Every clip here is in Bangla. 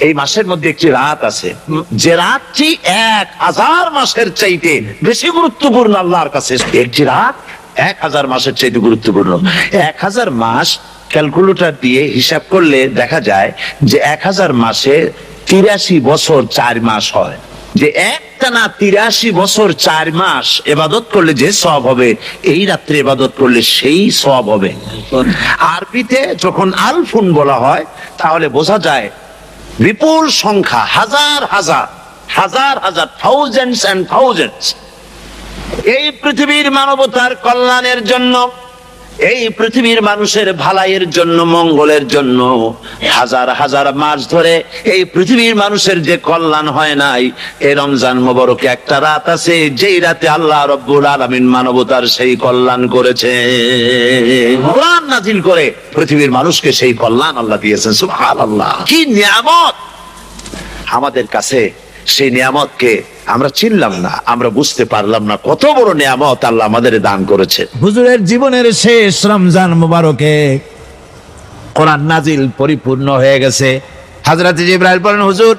এই মাসের মধ্যে একটি রাত আছে, যে রাতটি 1000 মাসের চাইতে বেশি গুরুত্বপূর্ণ আল্লাহর কাছে। একটি রাত 1000 মাসের চাইতে গুরুত্বপূর্ণ। 1000 মাস ক্যালকুলেটর দিয়ে হিসাব করলে দেখা যায় যে 1000 মাসে 83 বছর 4 মাস হয়। যে একটানা 83 বছর 4 মাস ইবাদত করলে যে সওয়াব হবে, এই রাত্রে ইবাদত করলে সেই সওয়াব হবে। আরবিতে যখন আলফুন বলা হয় তাহলে বোঝা যায় বিপুল সংখ্যা, হাজার হাজার হাজার হাজার, থাউজেন্ডস এন্ড থাউজেন্ডস। এই পৃথিবীর মানবতার কল্যাণের জন্য, এই পৃথিবীর মানুষের ভালাইয়ের জন্য, মঙ্গলের জন্য হাজার হাজার মাস ধরে এই পৃথিবীর মানুষের যে কল্যাণ হয় নাই, এই রমজান মোবারকে একটা রাত আছে যেই রাতে আল্লাহ রব্বুল আলামিন মানবতার সেই কল্যাণ করেছে। কোরআন নাজিল করে পৃথিবীর মানুষকে সেই কল্যাণ আল্লাহ দিয়েছেন। সুবহানাল্লাহ, কি নিয়ামত আমাদের কাছে! সেই নিয়ামতকে আমরা চিনলাম না, আমরা বুঝতে পারলাম না কত বড় নিয়ামত আল্লাহ আমাদের দান করেছে। হুজুরের জীবনের শেষ রমজান মুবারকে কোরআন নাজিল পরিপূর্ণ হয়ে গেছে। হযরত জিবরাইল বলেন, হুজুর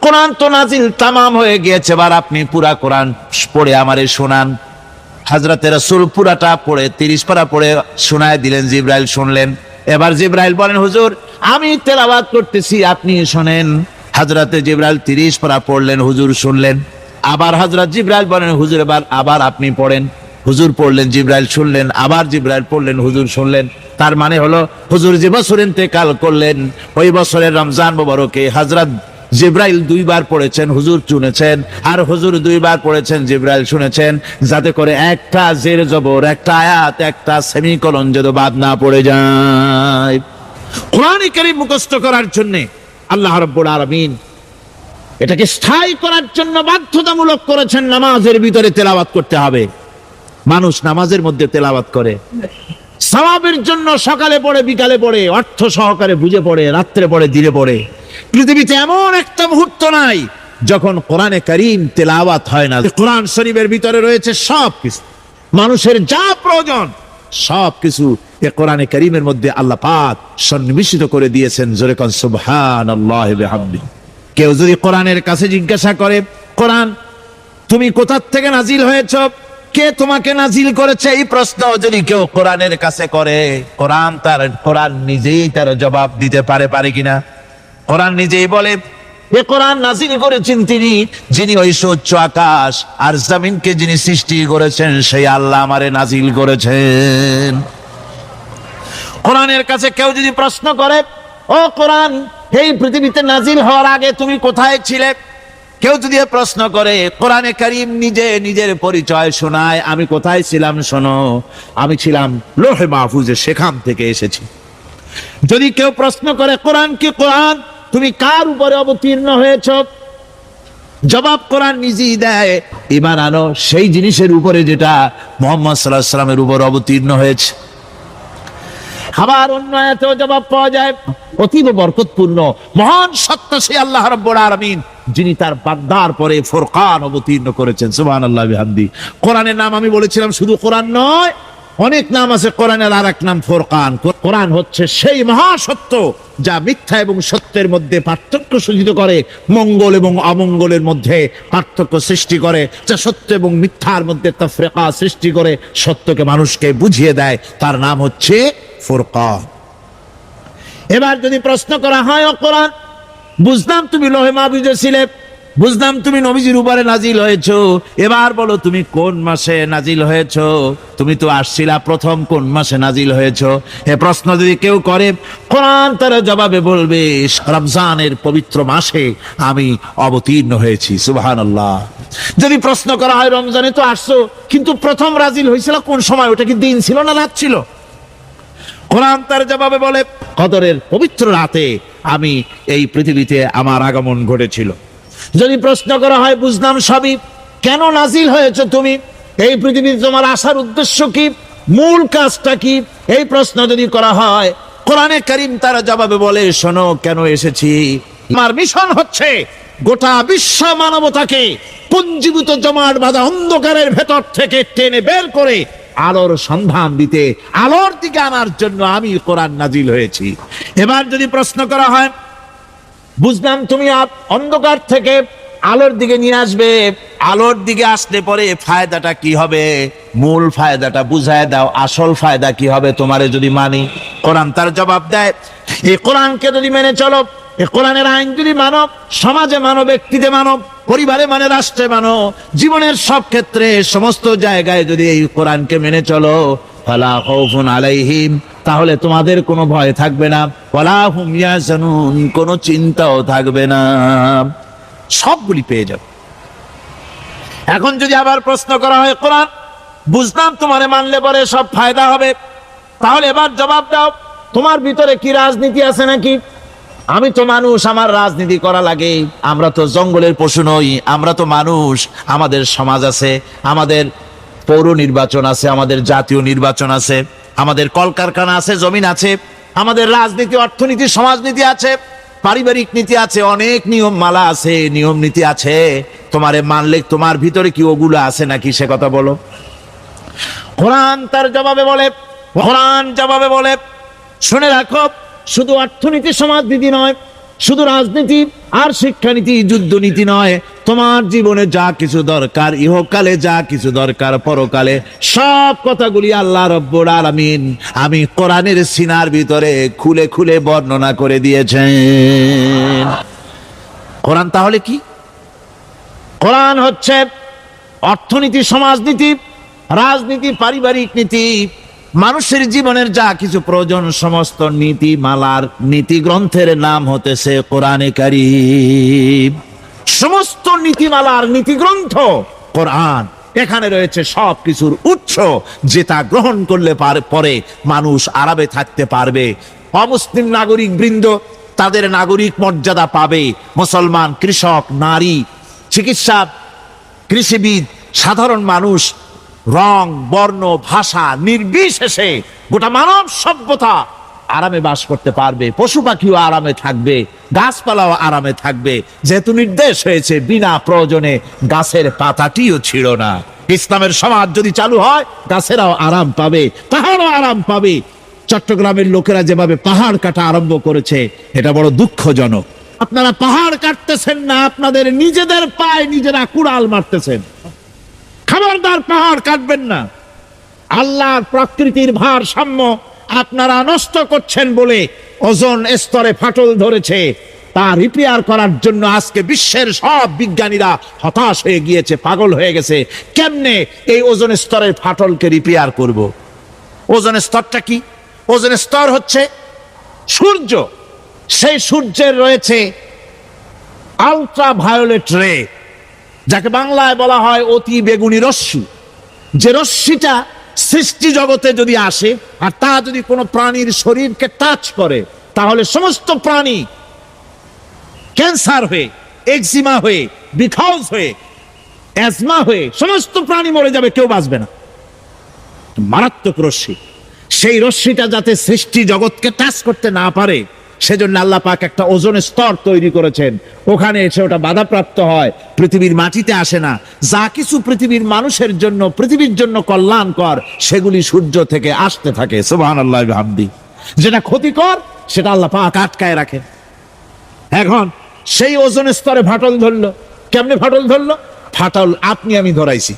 কোরআন তো নাজিল তামাম হয়ে গিয়েছে, এবার আপনি পুরা কোরআন পড়ে আমারে শোনান। হযরত রাসূল পুরাটা পড়ে 30 পারা পড়ে শোনায় দিলেন। জিবরাইল শুনলেন। এবার জিবরাইল বলেন, হুজুর আমি তেলাওয়াত করতেছি, আপনি শোনেন। হযরত জিবরাইল 30 পারা পড়লেন, হুজুর শুনলেন। আবার হযরত জিবরাইল বলেন, হুজুর এবার আবার আপনি পড়েন। হুজুর পড়লেন, জিবরাইল শুনলেন। আবার জিবরাইল পড়লেন, হুজুর শুনলেন। তার মানে হলো হুজুর যে বছর ইন্তেকাল করলেন, ওই বছরের রমজান মুবারকে হযরত জিবরাইল 2 বার পড়েছেন, হুজুর শুনেছেন। আর হুজুর 2 বার পড়েছেন, জিবরাইল শুনেছেন, যাতে করে একটা জের জবর, একটা আয়াত, একটা সেমিকোলন যেন বাদ না পড়ে যায়। কোরআন কারীম মুখস্থ করার জন্য আল্লাহ রাব্বুল আলামিন এটাকে স্থায়ী করার জন্য বাধ্যতামূলক করেছেন। নামাজের ভিতরে তেলাওয়াত করতে হবে। মানুষ নামাজের মধ্যে তেলাওয়াত করে সওয়াবের জন্য, সকালে পড়ে, বিকালে পড়ে, অর্থ সহকারে বুঝে পড়ে, রাত্রে পড়ে, দিনে পড়ে। পৃথিবীতে এমন একটা মুহূর্ত নাই যখন কোরআনে কারীম তেলাওয়াত হয় না। কোরআন শরীফের ভিতরে রয়েছে সবকিছু, মানুষের যা প্রয়োজন সবকিছু এই কোরআনে কারীমের মধ্যে আল্লাহ পাক সন্নিবেশিত করে দিয়েছেন। জোরে কোন সুবহানাল্লাহি ওয়া বিহামদিহি। কেউ যদি কোরআনের কাছে জিজ্ঞাসা করে, কোরআন তুমি কোথা থেকে নাজিল হয়েছ, কে তোমাকে নাজিল করেছে, এই প্রশ্ন যদি কেউ কোরআনের কাছে করে, কোরআন নিজেই তার জবাব দিতে পারে কিনা? কোরআন নিজেই বলে, এ কোরআন নাজিল করেছেন তিনি, যিনি ওই উচ্চ আকাশ আর জমিনকে যিনি সৃষ্টি করেছেন, সেই আল্লাহ আমারে নাজিল করেছেন। কোরআনের কাছে কেউ যদি প্রশ্ন করে, ও কোরআন এই পৃথিবীতে নাজিল হওয়ার আগে তুমি কোথায় ছিলে, কেউ যদি প্রশ্ন করে, কোরআনে কারীম নিজে নিজের পরিচয় শোনায়, আমি কোথায় ছিলাম শোনো, আমি ছিলাম লৌহে মাহফুজে, সেখান থেকে এসেছি। যদি কেউ প্রশ্ন করে, কোরআন কি, কোরআন তুমি কার উপরে অবতীর্ণ হয়েছ, জবাব কোরআন নিজেই দেয়, ঈমান আনো সেই জিনিসের উপরে যেটা মুহাম্মদ সাল্লাল্লাহু আলাইহি ওয়াসাল্লামের উপর অবতীর্ণ হয়েছে। আবার অন্য আয়াতেও জবাব পাওয়া যায়, অতীব বরকতপূর্ণ মহান সত্তা সেই আল্লাহ রাব্বুল আলামিন, যিনি তার বান্দার পরে ফুরকান অবতীর্ণ করেছেন। সুবহানাল্লাহি ওয়া বিহামদিহি। কোরআনের নাম আমি বলেছিলাম শুধু কোরআন নয়, অনেক নাম আছে কোরআনের, আর এক নাম ফুরকান। কোরআন হচ্ছে সেই মহাসত্য যা মিথ্যা এবং সত্যের মধ্যে পার্থক্য সূচিত করে, মঙ্গল এবং অমঙ্গলের মধ্যে পার্থক্য সৃষ্টি করে, যা সত্য এবং মিথ্যার মধ্যে তাফরিকা সৃষ্টি করে, সত্যকে মানুষকে বুঝিয়ে দেয়। তার নাম হচ্ছে ফুরকান। এবার যদি প্রশ্ন করা হয়, ও কোরআন বুঝলাম তুমি লৌহে মাহফুজে ছিলে, বুঝলাম তুমি নবীজির উপরে নাজিল হয়েছো, এবার বলো তুমি কোন মাসে নাজিল হয়েছো, তুমি তো আসছিলা প্রথম, কোন মাসে নাজিল হয়েছো? এ প্রশ্ন যদি কেউ করে, কোরআন তার জবাবে বলবে, রমজানের পবিত্র মাসে আমি অবতীর্ণ হয়েছি। সুবহানাল্লাহ। যদি প্রশ্ন করা হয়, রমজানে তো আসছো, কিন্তু প্রথম নাজিল হয়েছিল কোন সময়, ওটা কি দিন ছিল না রাত ছিল? কোরআন তার জবাবে বলে, কদরের পবিত্র রাতে আমি এই পৃথিবীতে আমার আগমন ঘটেছিল। যদি প্রশ্ন করা হয়, বুঝলাম সবই, কেন নাজিল হয়েছে তুমি, এই পৃথিবীতে তোমার আসার উদ্দেশ্য কি, মূল কাজটা কি, এই প্রশ্ন যদি করা হয়, কোরআনে কারীম তার জবাবে বলে, শোনো কেন এসেছি, আমার মিশন হচ্ছে গোটা বিশ্ব মানবতাকে পুঞ্জীভূত জমাট বাঁধা অন্ধকারের ভেতর থেকে টেনে বের করে আলোর সন্ধান দিতে, আলোর দিকে আনার জন্য আমি কোরআন নাজিল হয়েছি। এবার যদি প্রশ্ন করা হয়, বুঝলাম তুমি অন্ধকার থেকে আলোর দিকে নিয়ে আসবে। আলোর দিকে আসলে পরে ফায়দাটা কি হবে? মূল ফায়দাটা বুঝায় দাও, আসল ফায়দা কি হবে তোমারে যদি মানি। কোরআন তার জবাব দেয়, এই কোরআনকে যদি মেনে চলো, এই কোরআনের আইন যদি মানো, সমাজে মানো, ব্যক্তিতে মানো, পরিবারে মানে, রাষ্ট্রে মানো, জীবনের সব ক্ষেত্রে সমস্ত জায়গায় যদি এই কোরআনকে মেনে চলো, ফালা খাউফুন আলাইহিম, তাহলে তোমাদের কোনো ভয় থাকবে না, ওয়ালা হুম ইয়াহজানুন, কোনো চিন্তাও থাকবে না, সবগুলি পেয়ে যাবে। এখন যদি আবার প্রশ্ন করা হয়, কোরআন বুঝলাম তোমারে মানলে পরে সব ফায়দা হবে, তাহলে এবার জবাব দাও, তোমার ভিতরে কি রাজনীতি আছে নাকি? আমি তো মানুষ, আমার রাজনীতি করা লাগে। আমরা তো জঙ্গলের পশু নই, আমরা তো মানুষ। আমাদের সমাজ আছে, আমাদের পৌর নির্বাচন আছে, আমাদের জাতীয় নির্বাচন আছে, আমাদের কলকারখানা আছে, জমিন আছে, আমাদের রাজনীতি, অর্থনীতি, সমাজনীতি আছে, পারিবারিক নীতি আছে, অনেক নিয়ম মালা আছে, নিয়ম নীতি আছে। তোমারে মানলে তোমার ভিতরে কি ওগুলো আছে নাকি, সে কথা বলো। কোরআন তার জবাবে বলে, কোরআন জবাবে বলে, শুনে রাখো, শুধু অর্থনীতি সমাজনীতি নয়, শুধু রাজনীতি আর শিক্ষানীতি, যুদ্ধনীতি নয়, তোমার জীবনে যা কিছু দরকার, ইহকালে যা কিছু দরকার, পরকালে, সব কথাগুলি আল্লাহ রব্বুল আলামিন আমি কোরআনের সিনার ভিতরে খুলে খুলে বর্ণনা করে দিয়েছেন। কোরআন তাহলে কি? কোরআন হচ্ছে অর্থনীতি, সমাজনীতি, রাজনীতি, পারিবারিক নীতি, মানুষের জীবনের যা কিছু প্রয়োজন, সমস্ত নীতি মালার নীতি গ্রন্থের নাম হতেছে কোরআনে কারীম। সমস্ত নীতিমালার নীতি গ্রন্থ কোরআন। এখানে রয়েছে সব কিছুর উৎস, যেটা গ্রহণ করলে পরে মানুষ আরামে থাকতে পারবে। অমুসলিম নাগরিক বৃন্দ তাদের নাগরিক মর্যাদা পাবে। মুসলমান, কৃষক, নারী, চিকিৎসা, কৃষিবিদ, সাধারণ মানুষ, রং, বর্ণ, ভাষা নির্বিশেষে গোটা মানব সভ্যতা আরামে বাস করতে পারবে। পশু পাখিও আরামে থাকবে, গাছপালাও আরামে থাকবে, যেহেতু নির্দেশ হয়েছে বিনা প্রয়োজনে গাছের পাতাটিও ছিঁড়ো না। ইসলামের সমাজ যদি চালু হয়, গাছেরাও আরাম পাবে, পাহাড়ও আরাম পাবে। চট্টগ্রামের লোকেরা যেভাবে পাহাড় কাটা আরম্ভ করেছে, এটা বড় দুঃখজনক। আপনারা পাহাড় কাটতেছেন না, আপনাদের নিজেদের পায়ে নিজেরা কুড়াল মারতেছেন। খবরদার পাহাড় কাটবেন না। আল্লাহর প্রকৃতির ভারসাম্য আপনারা নষ্ট করছেন বলে ওজোন স্তরে ফাটল ধরেছে। তা রিপেয়ার করার জন্য আজকে বিশ্বের সব বিজ্ঞানীরা হতাশ হয়ে গিয়েছে, পাগল হয়ে গেছে। কেমনে এই ওজোন স্তরের ফাটলকে রিপেয়ার করব? ওজোন স্তরটা কি? ওজোন স্তর হচ্ছে সূর্য। সেই সূর্যের রয়েছে আলট্রা ভায়োলেট রে, যাকে বাংলায় বলা হয় অতি বেগুনি রশ্মি। যে রশ্মিটা সৃষ্টি জগতে যদি আসে আর তা যদি কোনো প্রাণীর শরীরকে টাচ করে, তাহলে সমস্ত প্রাণী ক্যান্সার হয়ে, এক্সিমা হয়ে, বিখাউজ হয়ে, অ্যাজমা হয়ে সমস্ত প্রাণী মরে যাবে, কেউ বাঁচবে না। মারাত্মক রশ্মি। সেই রশ্মিটা যাতে সৃষ্টি জগৎকে টাচ করতে না পারে, সেজন্য আল্লাহ পাক একটা ওজোন স্তর তৈরি করেছেন। ওখানে এসে ওটা বাধাপ্রাপ্ত হয়, পৃথিবীর মাটিতে আসে না। যা কিছু পৃথিবীর মানুষের জন্য, পৃথিবীর জন্য কল্যাণকর, সেগুলি সূর্য থেকে আসতে থাকে। সুবহানাল্লাহি ওয়া বিহামদি। যেটা ক্ষতিকর, সেটা আল্লাহ পাক আটকায় রাখেন। এখন সেই ওজোন স্তরে ফাটল ধরলো। কেমনে ফাটল ধরলো? ফাটল আপনি আমি ধরাইছি।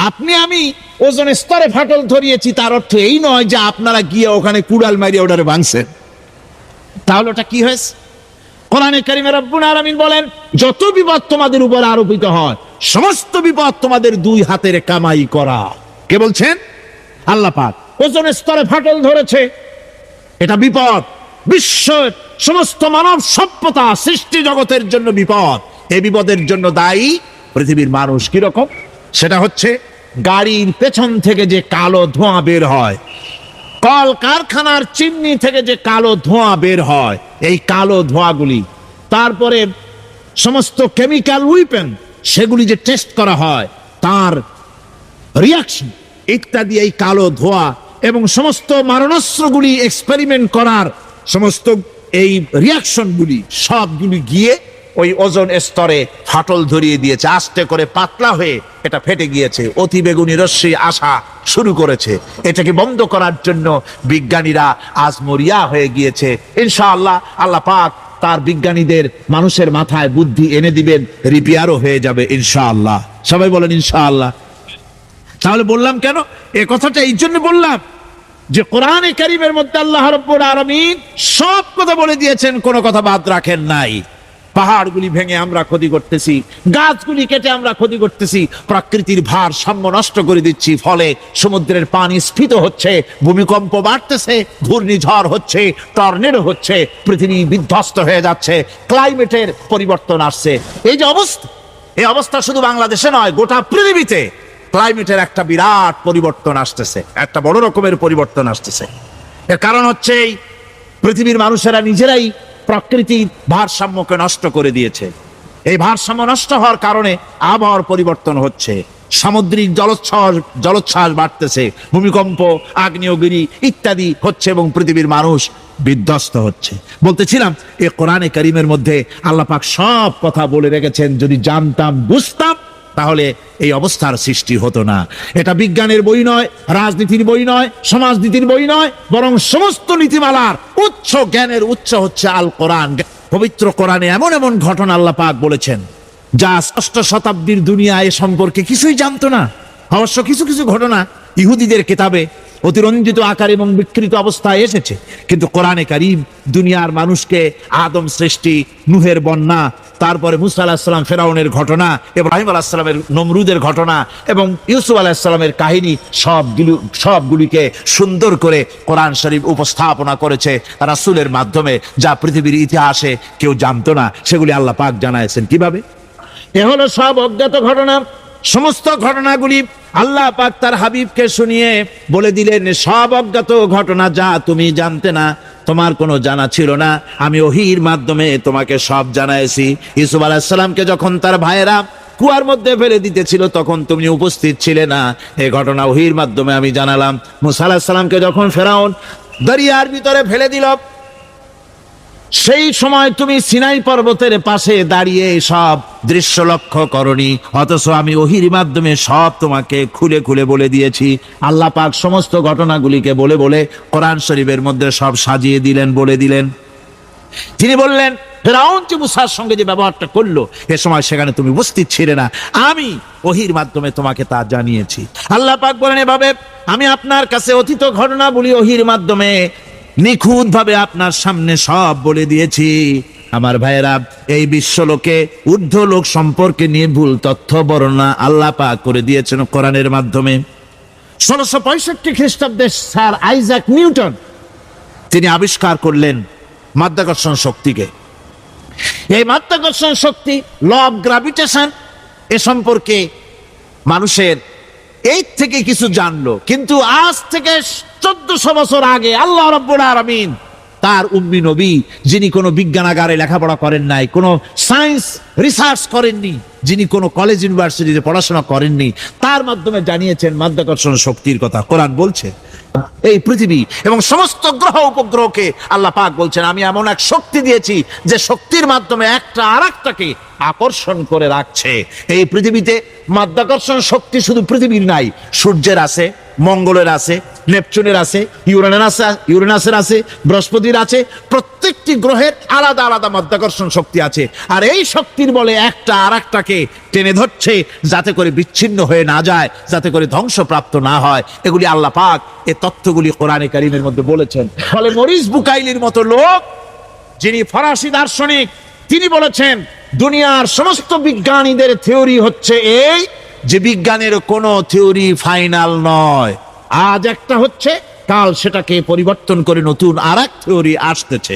আপনি আমি ওজোন স্তরে ফাটল ধরিয়েছি, তার অর্থ এই নয় যে আপনারা গিয়ে ওখানে কুড়াল মারিয়ে ওটারে ভাঙছেন। তাহলে ওটা কি হয়েছে? কোরআনে কারীমে রব্বুল আলামিন বলেন, যত বিপদ তোমাদের উপর আরোপিত হয়, সমস্ত বিপদ তোমাদের দুই হাতের কামাই করা। কে বলছেন? আল্লাহ পাক। ওজোন স্তরে ফাটল ধরেছে, এটা বিপদ। বিশ্বের সমস্ত মানব সভ্যতা, সৃষ্টি জগতের জন্য বিপদ। এই বিপদের জন্য দায়ী পৃথিবীর মানুষ। কিরকম? সেটা হচ্ছে গাড়ির পেছন থেকে যে কালো ধোঁয়া বের হয়, কল কারখানার চিমনি থেকে যে কালো ধোঁয়া বের হয়, এই কালো ধোঁয়াগুলি, তারপরে সমস্ত কেমিক্যাল উইপেন, সেগুলি যে টেস্ট করা হয়, তার রিয়াকশন ইত্যাদি, এই কালো ধোঁয়া এবং সমস্ত মারণাস্ত্রগুলি এক্সপেরিমেন্ট করার সমস্ত এই রিয়াকশনগুলি সবগুলি গিয়ে ওই ওজোন স্তরে ফাটল ধরিয়ে দিয়েছে। আস্তে করে পাতলা হয়ে এটা ফেটে গিয়েছে, অতি বেগুনি রশ্মি আসা শুরু করেছে। এটাকে বন্ধ করার জন্য বিজ্ঞানীরা আজ মরিয়া হয়ে গিয়েছে। ইনশাআল্লাহ আল্লাহ পাক তার বিজ্ঞানীদের মানুষের মাথায় বুদ্ধি এনে দিবেন, রিপেয়ারও হয়ে যাবে ইনশাআল্লাহ। সবাই বলেন ইনশাআল্লাহ। তাহলে বললাম কেন এ কথাটা? এই জন্য বললাম যে কোরআনে কারীমের মধ্যে আল্লাহ রাব্বুল আলামিন সব কথা বলে দিয়েছেন, কোনো কথা বাদ রাখেন নাই। পাহাড়গুলি ভেঙে আমরা ক্ষতি করতেছি, গাছগুলি কেটে আমরা ক্ষতি করতেছি, প্রকৃতির ভারসাম্য নষ্ট করে দিচ্ছি, ফলে সমুদ্রের পানি স্ফীত হচ্ছে, ভূমিকম্প বাড়তেছে, ঘূর্ণিঝড় হচ্ছে, টর্নেডো হচ্ছে, পৃথিবী বিধ্বস্ত হয়ে যাচ্ছে, ক্লাইমেটের পরিবর্তন আসছে। এই যে অবস্থা, এই অবস্থা শুধু বাংলাদেশে নয়, গোটা পৃথিবীতে ক্লাইমেটের একটা বিরাট পরিবর্তন আসতেছে, একটা বড় রকমের পরিবর্তন আসতেছে। এর কারণ হচ্ছে এই পৃথিবীর মানুষেরা নিজেরাই প্রকৃতির ভারসাম্যকে নষ্ট করে দিয়েছে। এই ভারসাম্য নষ্ট হওয়ার কারণে আবহাওয়ার পরিবর্তন হচ্ছে, সামুদ্রিক জলোচ্ছ্বাস বাড়তেছে, ভূমিকম্প, আগ্নেয়গিরি ইত্যাদি হচ্ছে এবং পৃথিবীর মানুষ বিধ্বস্ত হচ্ছে। বলতেছিলাম এই কোরআনে কারীমের মধ্যে আল্লাহ পাক সব কথা বলে রেখেছেন। যদি জানতাম, বুঝতাম, তাহলে এই অবস্থার সৃষ্টি হতো না। এটা বিজ্ঞানের বই নয়, রাজনীতির বই নয়, সমাজনীতির বই নয়, বরং সমস্ত নীতিমালার উচ্চ জ্ঞানের উচ্চ হচ্ছে আল কোরআন। পবিত্র কোরআনে এমন এমন ঘটনা আল্লাহ পাক বলেছেন যা ষষ্ঠ শতাব্দীর দুনিয়া এ সম্পর্কে কিছুই জানতো না। অবশ্য কিছু কিছু ঘটনা ইহুদিদের কিতাবে অতিরঞ্জিত আকার এবং বিকৃত অবস্থায় এসেছে, কিন্তু কোরআনে কারীম দুনিয়ার মানুষকে আদম সৃষ্টি, নূহের বন্যা, তারপরে মুসা আলাইহিস সালাম ফেরাউনের ঘটনা, ইব্রাহিম আলাইহিস সালামের নমরুদের ঘটনা এবং ইউসুফ আলাইহিস সালামের কাহিনী সবগুলিকে সুন্দর করে কোরআন শরীফ উপস্থাপনা করেছে রাসূলের মাধ্যমে, যা পৃথিবীর ইতিহাসে কেউ জানতো না, সেগুলি আল্লাহ পাক জানাইছেন। কিভাবে? এ হলো সব অজ্ঞাত ঘটনা। সমস্ত ঘটনাগুলি আল্লাহ পাক তার হাবিবকে শুনিয়ে বলে দিলেন, সব অজ্ঞাত ঘটনা যা তুমি জানতে না, তোমার কোনো জানা ছিল না, আমি ওহীর মাধ্যমে তোমাকে সব জানাইছি। ইউসুফ আলাইহিস সালামকে যখন তার ভাইয়েরা কুয়ার মধ্যে ফেলে দিতেছিল তখন তুমি উপস্থিত ছিলে না, এই ঘটনা ওহীর মাধ্যমে আমি জানালাম। মুসা আলাইহিস সালামকে যখন ফেরাউন দরিয়ার ভিতরে ফেলে দিল, সেই সময় তুমি সিনাই পর্বতের পাশে দাঁড়িয়ে সব দৃশ্য লক্ষ্য করনি, অথচ আমি ওহীর মাধ্যমে সব তোমাকে খুলে খুলে বলে দিয়েছি। আল্লাহ পাক সমস্ত ঘটনাগুলিকে বলে বলে কোরআন শরীফের মধ্যে সব সাজিয়ে দিলেন, বলে দিলেন। তিনি বললেন, ফেরাউন যে মুসার সঙ্গে যে ব্যবহারটা করলো, এ সময় সেখানে তুমি উপস্থিত ছিলে না, আমি ওহীর মাধ্যমে তোমাকে তা জানিয়েছি। আল্লাহ পাক বলেন, এভাবে আমি আপনার কাছে অতীত ঘটনাগুলি ওহীর মাধ্যমে নিখুঁত ভাবে আপনার সামনে সব বলে দিয়েছি। আমার ভাইয়েরা, এই বিশ্বলোকে ঊর্ধ্ব লোক সম্পর্কে নিয়ে ভুল তথ্য বর্ণনা আল্লাহ পাক করে দিয়েছেন কোরআনের মাধ্যমে। 1665 খ্রিস্টাব্দে স্যার আইজাক নিউটন তিনি আবিষ্কার করলেন মাধ্যাকর্ষণ শক্তিকে। এই মাধ্যাকর্ষণ শক্তি, ল অফ গ্রাভিটেশন, এ সম্পর্কে মানুষের এই থেকে কিছু জানলো, কিন্তু আজ থেকে 1400 বছর আগে আল্লাহ রাব্বুল আলামিন তার উম্মি নবী, যিনি কোনো বিজ্ঞানাগারে লেখাপড়া করেন নাই, কোনো সায়েন্স রিসার্চ করেননি, যিনি কোনো কলেজ ইউনিভার্সিটিতে পড়াশোনা করেননি, তার মাধ্যমে জানিয়েছেন মাধ্যাকর্ষণ শক্তির কথা। কোরআন বলছে এই পৃথিবী এবং সমস্ত গ্রহ উপগ্রহকে আল্লাহ পাক বলছেন, আমি এমন এক শক্তি দিয়েছি যে শক্তির মাধ্যমে একটা আরেকটাকে আকর্ষণ করে রাখছে। এই পৃথিবীতে মাধ্যাকর্ষণ শক্তি শুধু পৃথিবীর নাই, সূর্যের আছে, মঙ্গলের আছে, নেপচুনের আছে, ইউরেনাসের আছে, বৃহস্পতির আছে। প্রত্যেকটি গ্রহের আলাদা আলাদা মাধ্যাকর্ষণ শক্তি আছে, আর এই শক্তির বলে একটা আরেকটাকে টেনে ধরছে, যাতে করে বিচ্ছিন্ন হয়ে না যায়, যাতে করে ধ্বংসপ্রাপ্ত না হয়। এগুলি আল্লাহ পাক এই তথ্যগুলি কোরআনে কারীমের মধ্যে বলেছেন। ফলে মরিস বুকাইলির মতো লোক, যিনি ফরাসি দার্শনিক, তিনি বলেছেন দুনিয়ার সমস্ত বিজ্ঞানীদের থিওরি হচ্ছে এই, যে বিজ্ঞানের কোনো থিওরি ফাইনাল নয়। আজ একটা হচ্ছে, কাল সেটাকে পরিবর্তন করে নতুন আরেক থিওরি আসতেছে।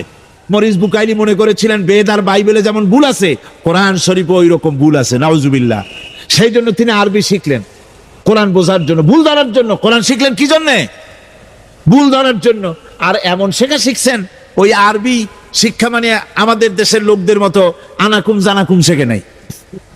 মরিস বুকাইলি মনে করেছিলেন বেদ আর বাইবেলে যেমন ভুল আছে, কোরআন শরীফে ওই রকম ভুল আছে, নাউজুবিল্লাহ। সেই জন্য তিনি আরবি শিখলেন কোরআন বোঝার জন্য, ভুল ধরার জন্য। কোরআন শিখলেন কি জন্যে? ভুল ধরার জন্য। আর এমন শেখা শিখছেন, ওই আরবি শিক্ষা মানে আমাদের দেশের লোকদের মতো আনাকুম জানাকুম শেখে নাই,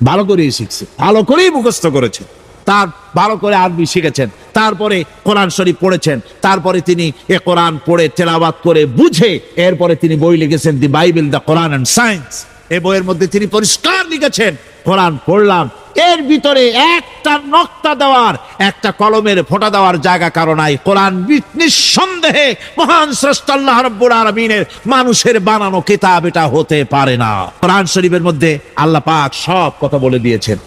ভালো করেই শিখছে, ভালো করেই মুখস্থ করেছে, তার ভালো করে আরবি শিখেছেন, তারপরে কোরআন শরীফ পড়েছেন, তারপরে তিনি এ কোরআন পড়ে তেলাওয়াত করে বুঝে এরপরে তিনি বই লিখেছেন দি Bible, the Quran and science. এই বইয়ের মধ্যে তিনি পরিষ্কার লিখেছেন, কোরআন পড়লাম, এর ভিতরে একটা নক্তা দেওয়ার, একটা কলমের ফোঁটা দেওয়ার জায়গা কারো নাই। কোরআন নিঃসন্দেহে মহান স্রষ্টা আল্লাহ রাব্বুল আলামিনের মানুষের বানানো কিতাব এটা হতে পারে না। কোরআন শরীফের মধ্যে আল্লাহ পাক সব কথা বলে দিয়েছেন।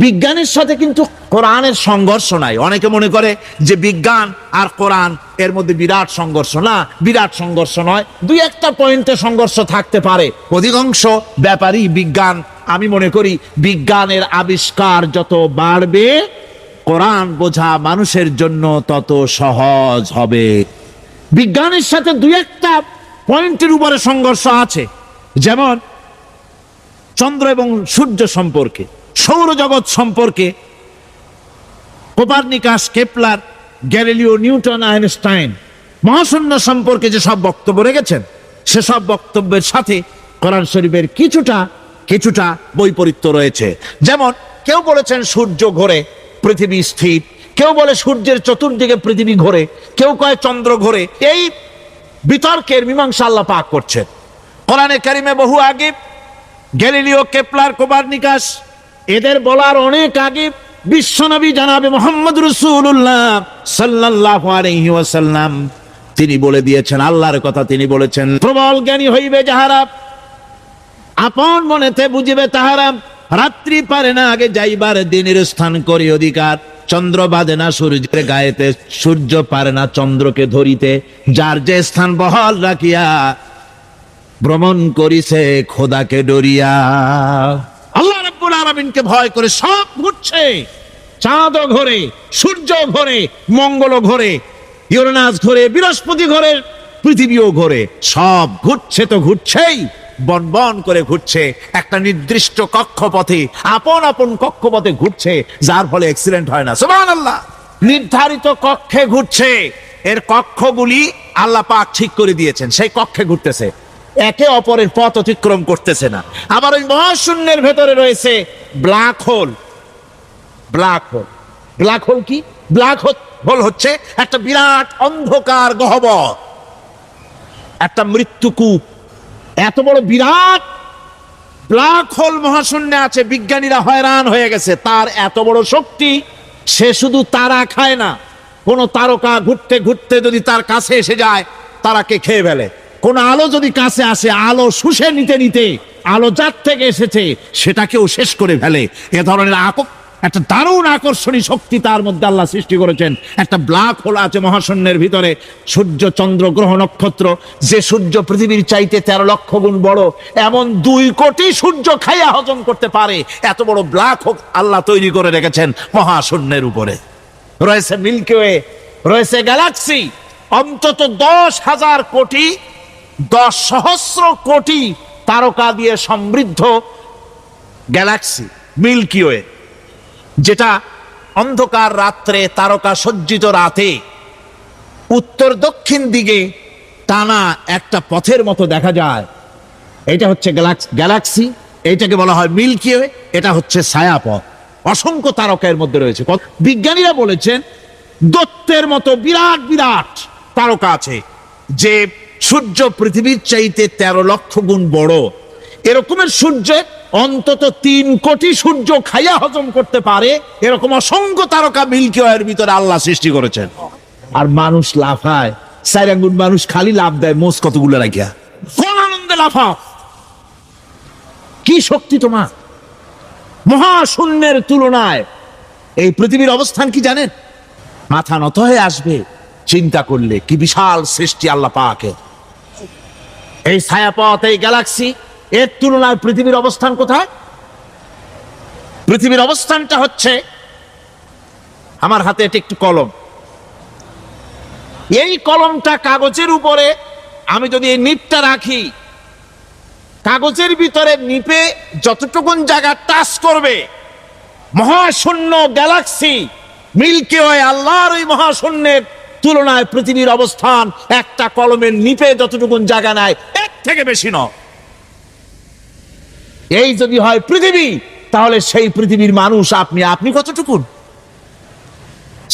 বিজ্ঞানের সাথে কিন্তু কোরআনের সংঘর্ষ নাই। অনেকে মনে করে যে বিজ্ঞান আর কোরআন এর মধ্যে বিরাট সংঘর্ষ। না, বিরাট সংঘর্ষ নয়, দুই একটা পয়েন্টে সংঘর্ষ থাকতে পারে। অধিকাংশ ব্যাপারই বিজ্ঞান, আমি মনে করি বিজ্ঞানের আবিষ্কার যত বাড়বে কোরআন বোঝা মানুষের জন্য তত সহজ হবে। বিজ্ঞানের সাথে দুই একটা পয়েন্টের উপরে সংঘর্ষ আছে, যেমন চন্দ্র এবং সূর্য সম্পর্কে, সৌরজগৎ সম্পর্কে Copernicus, Kepler, Galileo, Newton, Einstein মহাশূন্য সম্পর্কে যে সব বক্তব্য রেখেছেন, সেসব বক্তব্যের সাথে কোরআন শরীফের কিছুটা বৈপরীত্য রয়েছে। যেমন কেউ বলেছেন সূর্য ঘোরে, পৃথিবী স্থির, কেউ বলে সূর্যের চতুর্দিকে পৃথিবী ঘোরে, কেউ কয় চন্দ্র ঘোরে। এই বিতর্কের মীমাংসা আল্লাহ পাক করছেন কোরআনে কারিমে। বহু আগে গ্যালিলিও, কেপলার, কোপারনিকাস এদের বলার অনেক আগে বিশ্বনবী জনাবে মুহাম্মদ রাসূলুল্লাহ সাল্লাল্লাহু আলাইহি ওয়াসাল্লাম তিনি বলে দিয়েছেন, আল্লাহর কথা তিনি বলেছেন, প্রবল জ্ঞানী হইবে যাহারা, আপন মনেতে বুঝিবে তাহারা, রাত্রি পারে না আগে যাইবার দিনের স্থান করি অধিকার, চন্দ্র বাঁধে না সূর্যের গায়েতে, সূর্য পারে না চন্দ্রকে ধরিতে, যার যে স্থান বহাল রাখিয়া ভ্রমণ করিছে খোদাকে ডরিয়া। আল্লাহ রাব্বুল আলামিনকে ভয় করে সব ঘুরছে, চাঁদও ঘোরে, সূর্য ঘোরে, মঙ্গল ঘোরে, ইউরেনাস ঘোরে, বৃহস্পতি ঘোরে, পৃথিবীও ঘোরে, সব ঘুরছে তো ঘুরছেই, বন করে ঘুরছে একটা নির্দিষ্ট কক্ষপথে, আপন আপন কক্ষপথে ঘুরছে, যার ফলে অ্যাক্সিডেন্ট হয় না। সুবহানাল্লাহ। নির্ধারিত কক্ষে ঘুরছে, এর কক্ষগুলি আল্লাহ পাক ঠিক করে দিয়েছেন, সেই কক্ষে ঘুরতেছে, একে অপরের পথ অতিক্রম করতেছে না। আবার ওই মহাশূন্যের ভেতরে রয়েছে ব্ল্যাক হোল। ব্ল্যাক হোল কি? ব্ল্যাক হোল হচ্ছে একটা বিরাট অন্ধকার গহ্বর, একটা মৃত্যুকূপ। এত বড় বিরাট ব্ল্যাক হোল মহাশূন্যে আছে, বিজ্ঞানীরা হয়রান হয়ে গেছে। তার এত বড় শক্তি, সে শুধু তারা খায় না, কোন তারকা ঘুরতে ঘুরতে যদি তার কাছে এসে যায় তারাকে খেয়ে ফেলে। কোন আলো যদি কাছে আসে, আলো শুষে নিতে নিতে আলো যার থেকে এসেছে সেটাকেও শেষ করে ফেলে। এ ধরনের একটা দারুণ আকর্ষণীয় শক্তি তার মধ্যে আল্লাহ সৃষ্টি করেছেন। একটা ব্ল্যাক হোল আছে মহাশূন্যের ভিতরে। সূর্য, চন্দ্র, গ্রহ, নক্ষত্র, যে সূর্য পৃথিবীর চাইতে 13 লক্ষ গুণ বড়, এমন 2 কোটি সূর্য খাইয়া হজম করতে পারে এত বড় ব্ল্যাক হোল আল্লাহ তৈরি করে রেখেছেন মহাশূন্যের উপরে। রয়েছে মিল্কি ওয়ে, রয়েছে গ্যালাক্সি, অন্তত 10,000 কোটি, 10 সহস্র কোটি তারকা দিয়ে সমৃদ্ধ গ্যালাক্সি মিল্কি ওয়ে, যেটা অন্ধকার রাত্রে, তারকা সজ্জিত রাতে উত্তর দক্ষিণ দিকে টানা একটা পথের মতো দেখা যায়। এটা হচ্ছে গ্যালাক্সি, এইটাকে বলা হয় মিল্কি ওয়ে, এটা হচ্ছে ছায়াপথ। অসংখ্য তারকার মধ্যে রয়েছে। বিজ্ঞানীরা বলেছেন দৈত্যের মতো বিরাট বিরাট তারকা আছে, যে সূর্য পৃথিবীর চাইতে 13 লক্ষ গুণ বড়। এরকমের সূর্য অন্তত 3 কোটি সূর্য খাইয়া হজম করতে পারে, এরকম অসংখ্য তারকা মিল্কি ওয়ের ভিতরে আল্লাহ সৃষ্টি করেছেন। আর মানুষ লাফায়, 4 আঙ্গুল মানুষ খালি লাফ দেয়, মোষ কতগুলো রাখিয়া, কোন আনন্দে লাফাও। কি শক্তি তোমার! মহাশূন্যের তুলনায় এই পৃথিবীর অবস্থান কি জানেন? মাথা নত হয়ে আসবে চিন্তা করলে, কি বিশাল সৃষ্টি আল্লাহ পাকের। এই ছায়াপথ, এই গ্যালাক্সি, এর তুলনায় পৃথিবীর অবস্থান কোথায়? পৃথিবীর অবস্থানটা হচ্ছে, আমার হাতে এটা একটু কলম, এই কলমটা কাগজের উপরে আমি যদি এই নিপটা রাখি, কাগজের ভিতরে নিপে যতটুকুন জায়গা টাচ করবে, মহাশূন্য গ্যালাক্সি মিল্কি ওয়ে, আল্লাহর ওই মহাশূন্যের তুলনায় পৃথিবীর অবস্থান একটা কলমের নিপে যতটুকুন জায়গা নেয় এর থেকে বেশি নয়। এই যদি হয় পৃথিবী, তাহলে সেই পৃথিবীর মানুষ আপনি কতটুকুন?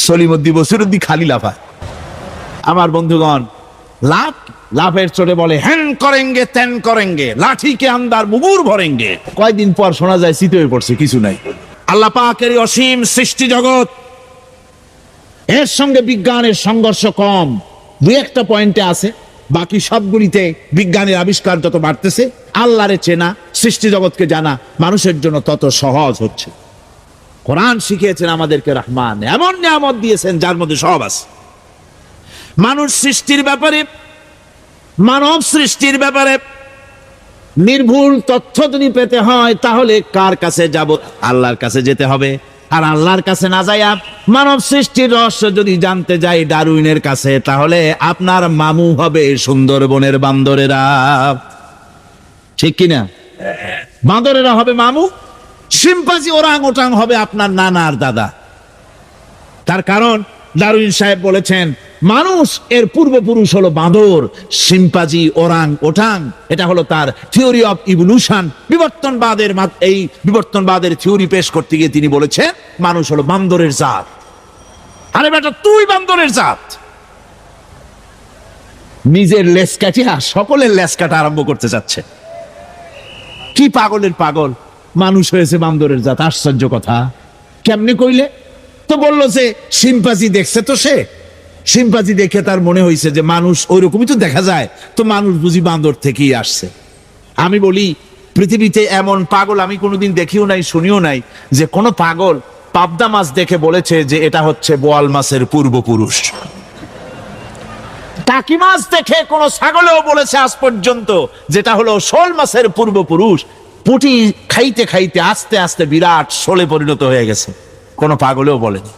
সলিমুদ্দি বসিরুদ্দি খালি লাফায়। আমার বন্ধুগণ, লাফের চোটে বলে হ্যান করেঙ্গে ত্যান করেঙ্গে, লাঠিকে আন্দার মুগুর ভরেঙ্গে। কয়দিন পর শোনা যায় শীত হয়ে পড়ছে, কিছু নাই। আল্লাহ পাকের এই অসীম সৃষ্টি জগৎ, এর সঙ্গে বিজ্ঞানের সংঘর্ষ কম, দুই একটা পয়েন্টে আছে। বাকি সবগুলিতে বিজ্ঞানের আবিষ্কার যত বাড়তেছে, আল্লাহরে চেনা, সৃষ্টি জগৎকে জানা মানুষের জন্য তত সহজ হচ্ছে। কোরআন শিখিয়েছেন আমাদেরকে রহমান, এমন নিয়ামত দিয়েছেন যার মধ্যে সব আছে। মানুষ সৃষ্টির ব্যাপারে, মানব সৃষ্টির ব্যাপারে নির্ভুল তথ্য যদি পেতে হয় তাহলে কার কাছে যাব? আল্লাহর কাছে যেতে হবে। আর আল্লাহর কাছে না যাইয়া মানব সৃষ্টির রহস্য যদি জানতে যাই ডারউইনের কাছে, তাহলে আপনার মামু হবে সুন্দরবনের বান্দরেরা, ঠিক কিনা? বান্দরেরা হবে মামু, শিম্পাঞ্জি ওরাং ওটাং হবে আপনার নানার দাদা। তার কারণ ডারউইন সাহেব বলেছেন মানুষ এর পূর্বপুরুষ হলো বাঁদর, শিম্পাঞ্জি, ওরাং ওটাং। এটা হলো তার থিওরি অফ ইভলিউশন। এই বিবর্তনবাদের থিওরি পেশ করতে গিয়ে তিনি বলেছেন মানুষ হলো বান্দরের জাত। আরে বেটা, তুই বান্দরের জাত। নিজের লেজ কাটিয়া সকলের লেজ কাটা আরম্ভ করতে যাচ্ছে। কি পাগলের পাগল, মানুষ হয়েছে বান্দরের জাত। আশ্চর্য কথা। কেমনে কইলে? তো বললো যে শিম্পাঞ্জি দেখছে, তো সে শিম্পাঞ্জি দেখে তার মনে হয়েছে যে মানুষ ওই রকমই তো দেখা যায়, তো মানুষ বুঝি বান্দর থেকেই আসছে। আমি বলি পৃথিবীতে এমন পাগল আমি কোনোদিন দেখিও নাই, শুনিও নাই যে কোনো পাগল পাবদা মাছ দেখে বলেছে যে এটা হচ্ছে বোয়াল মাছের পূর্বপুরুষ। টাকি মাছ দেখে কোন ছাগলেও বলেছে আজ পর্যন্ত যেটা হলো শোল মাছের পূর্বপুরুষ। পুঁটি খাইতে খাইতে আস্তে আস্তে বিরাট শোলে পরিণত হয়ে গেছে, কোনো পাগলেও বলেনি।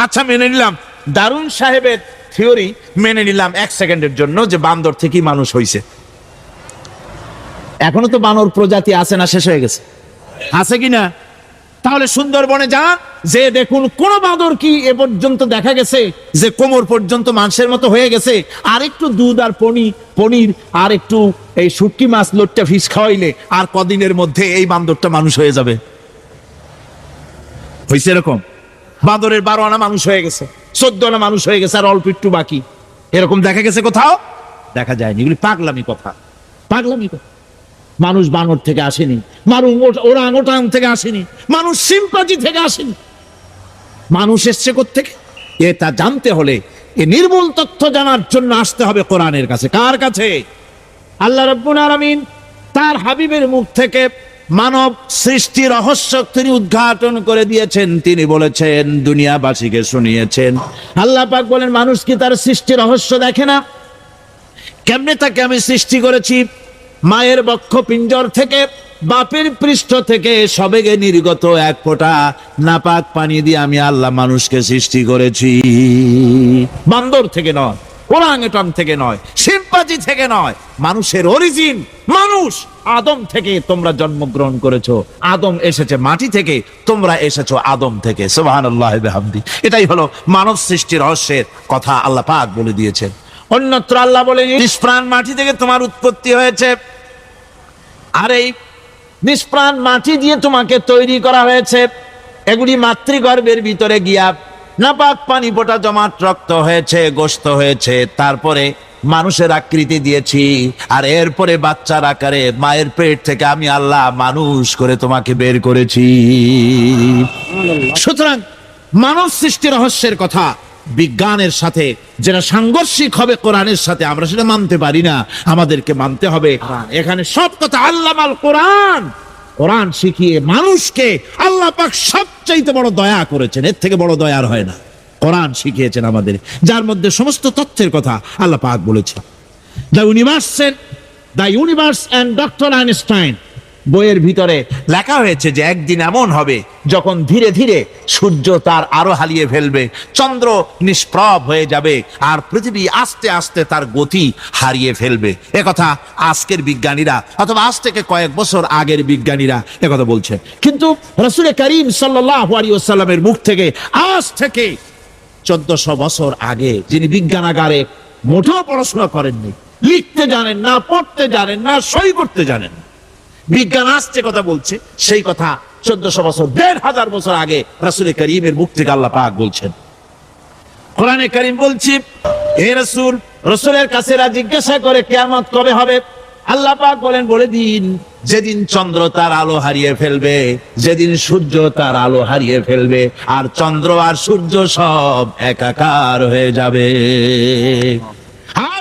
আচ্ছা, মেনে নিলাম দারুন সাহেবের থিওরি, মেনে নিলাম এক সেকেন্ডের জন্য যে বান্দর থেকেই মানুষ হইছে। এখনো তো বানর প্রজাতি আছে না, শেষ হয়ে গেছে? আছে কিনা? তাহলে সুন্দরবনে যান, যে দেখুন কোন বাঁদর কি এ পর্যন্ত দেখা গেছে যে কোমর পর্যন্ত মানুষের মতো হয়ে গেছে? আর একটু দুধ আর পনির আর একটু এই শুটকি মাছ লোটটা ফিশ খাওয়াইলে আর কদিনের মধ্যে এই বান্দরটা মানুষ হয়ে যাবে। হয়েছে এরকম? বাঁদরের 12 আনা মানুষ হয়ে গেছে, 14 আনা মানুষ হয়ে গেছে, আর অল্প একটু বাকি। এরকম দেখা গেছে কোথাও? দেখা যায়নি। এগুলি পাগলামি কথা, পাগলামি কথা। মানুষ বানর থেকে আসেনি, মানুষ ওরাং ওটাং থেকে আসেনি, মানুষ শিম্পাঞ্জি থেকে আসেনি। মানুষ এসছে কোত্থেকে? এটা জানতে হলে এ নির্মূল তথ্য জানার জন্য আসতে হবে কোরআনের কাছে। কার কাছে? আল্লাহ রাব্বুল আলামিন তার হাবিবের মুখ থেকে মানব সৃষ্টি রহস্য তিনি উদ্ঘাটন করে দিয়েছেন। তিনি বলেছেন, দুনিয়াবাসীকে শুনিয়েছেন। আল্লাহ পাক বলেন মানুষ কি তার সৃষ্টি রহস্য দেখে না? কেমনে তাকে আমি সৃষ্টি করেছি? মায়ের বক্ষ পিঞ্জর থেকে, বাপের পৃষ্ঠ থেকে সবেগে নির্গত এক ফোঁটা নাপাক পানি দিয়ে আমি আল্লাহ মানুষকে সৃষ্টি করেছি। বান্দর থেকে নয়, ওরাংওটাং থেকে নয়, শিম্পাঞ্জি থেকে নয়। মানুষের অরিজিন মানুষ। আদম থেকে তোমরা জন্মগ্রহণ করেছো, আদম এসেছে মাটি থেকে, তোমরা এসেছো আদম থেকে। সুবহানাল্লাহি ওয়া বিহামদি। এটাই হলো মানব সৃষ্টি রহস্যের কথা আল্লাহ পাক বলে দিয়েছেন। অন্যত্র আল্লাহ বলে নিষ্প্রাণ মাটি থেকে তোমার উৎপত্তি হয়েছে, আর এই নিষ্প্রাণ মাটি দিয়ে তোমাকে তৈরি করা হয়েছে। এগুলি মাতৃগর্ভের ভিতরে গিয়া নাপাক পানি ফোঁটা জমাট রক্ত হয়েছে, গোশত হয়েছে, তারপরে মানুষের আকৃতি দিয়েছি, আর এরপরে বাচ্চার আকারে মায়ের পেট থেকে আমি আল্লাহ মানুষ করে তোমাকে বের করেছি। সুতরাং মানব সৃষ্টি রহস্যের কথা বিজ্ঞানের সাথে যেটা সাংঘর্ষিক হবে কোরআনের সাথে, আমরা সেটা মানতে পারি না। আমাদেরকে মানতে হবে এখানে সব কথা আল্লামাল কোরআন। কোরআন শিখিয়ে মানুষকে আল্লাহ পাক সবচাইতে বড় দয়া করেছেন, এর থেকে বড় দয়ার হয় না। কোরআন শিখিয়েছেন আমাদের, যার মধ্যে সমস্ত তথ্যের কথা আল্লাহ পাক বলেছেন। The universe and doctor Einstein বইয়ের ভিতরে লেখা হয়েছে যে একদিন এমন হবে যখন ধীরে ধীরে সূর্য তার আরো হারিয়ে ফেলবে, চন্দ্র নিষ্প্রভ হয়ে যাবে, আর পৃথিবী আস্তে আস্তে তার গতি হারিয়ে ফেলবে। একথা আজকের বিজ্ঞানীরা অথবা আজ থেকে কয়েক বছর আগের বিজ্ঞানীরা একথা বলছে। কিন্তু রাসূল করিম সাল্লাল্লাহু আলাইহি ওয়াসাল্লামের মুখ থেকে আজ থেকে 1400 বছর আগে, যিনি বিজ্ঞানাগারে মোটেও পড়াশোনা করেননি, লিখতে জানেন না, পড়তে জানেন না, সই করতে জানেন না, বিজ্ঞান আসছে কথা বলছে, সেই কথা 1400 বছর, 1500 বছর আগে রাসূল করিমের মুখ থেকে আল্লাহ পাক বলছেন। কোরআনে কারীম বলছি, হে রাসূল, রাসূলের কাছে জিজ্ঞাসা করে কিয়ামত কবে হবে? আল্লাহ পাক বলেন, বলে দিন যেদিন চন্দ্র তার আলো হারিয়ে ফেলবে, যেদিন সূর্য তার আলো হারিয়ে ফেলবে, আর চন্দ্র আর সূর্য সব একাকার হয়ে যাবে।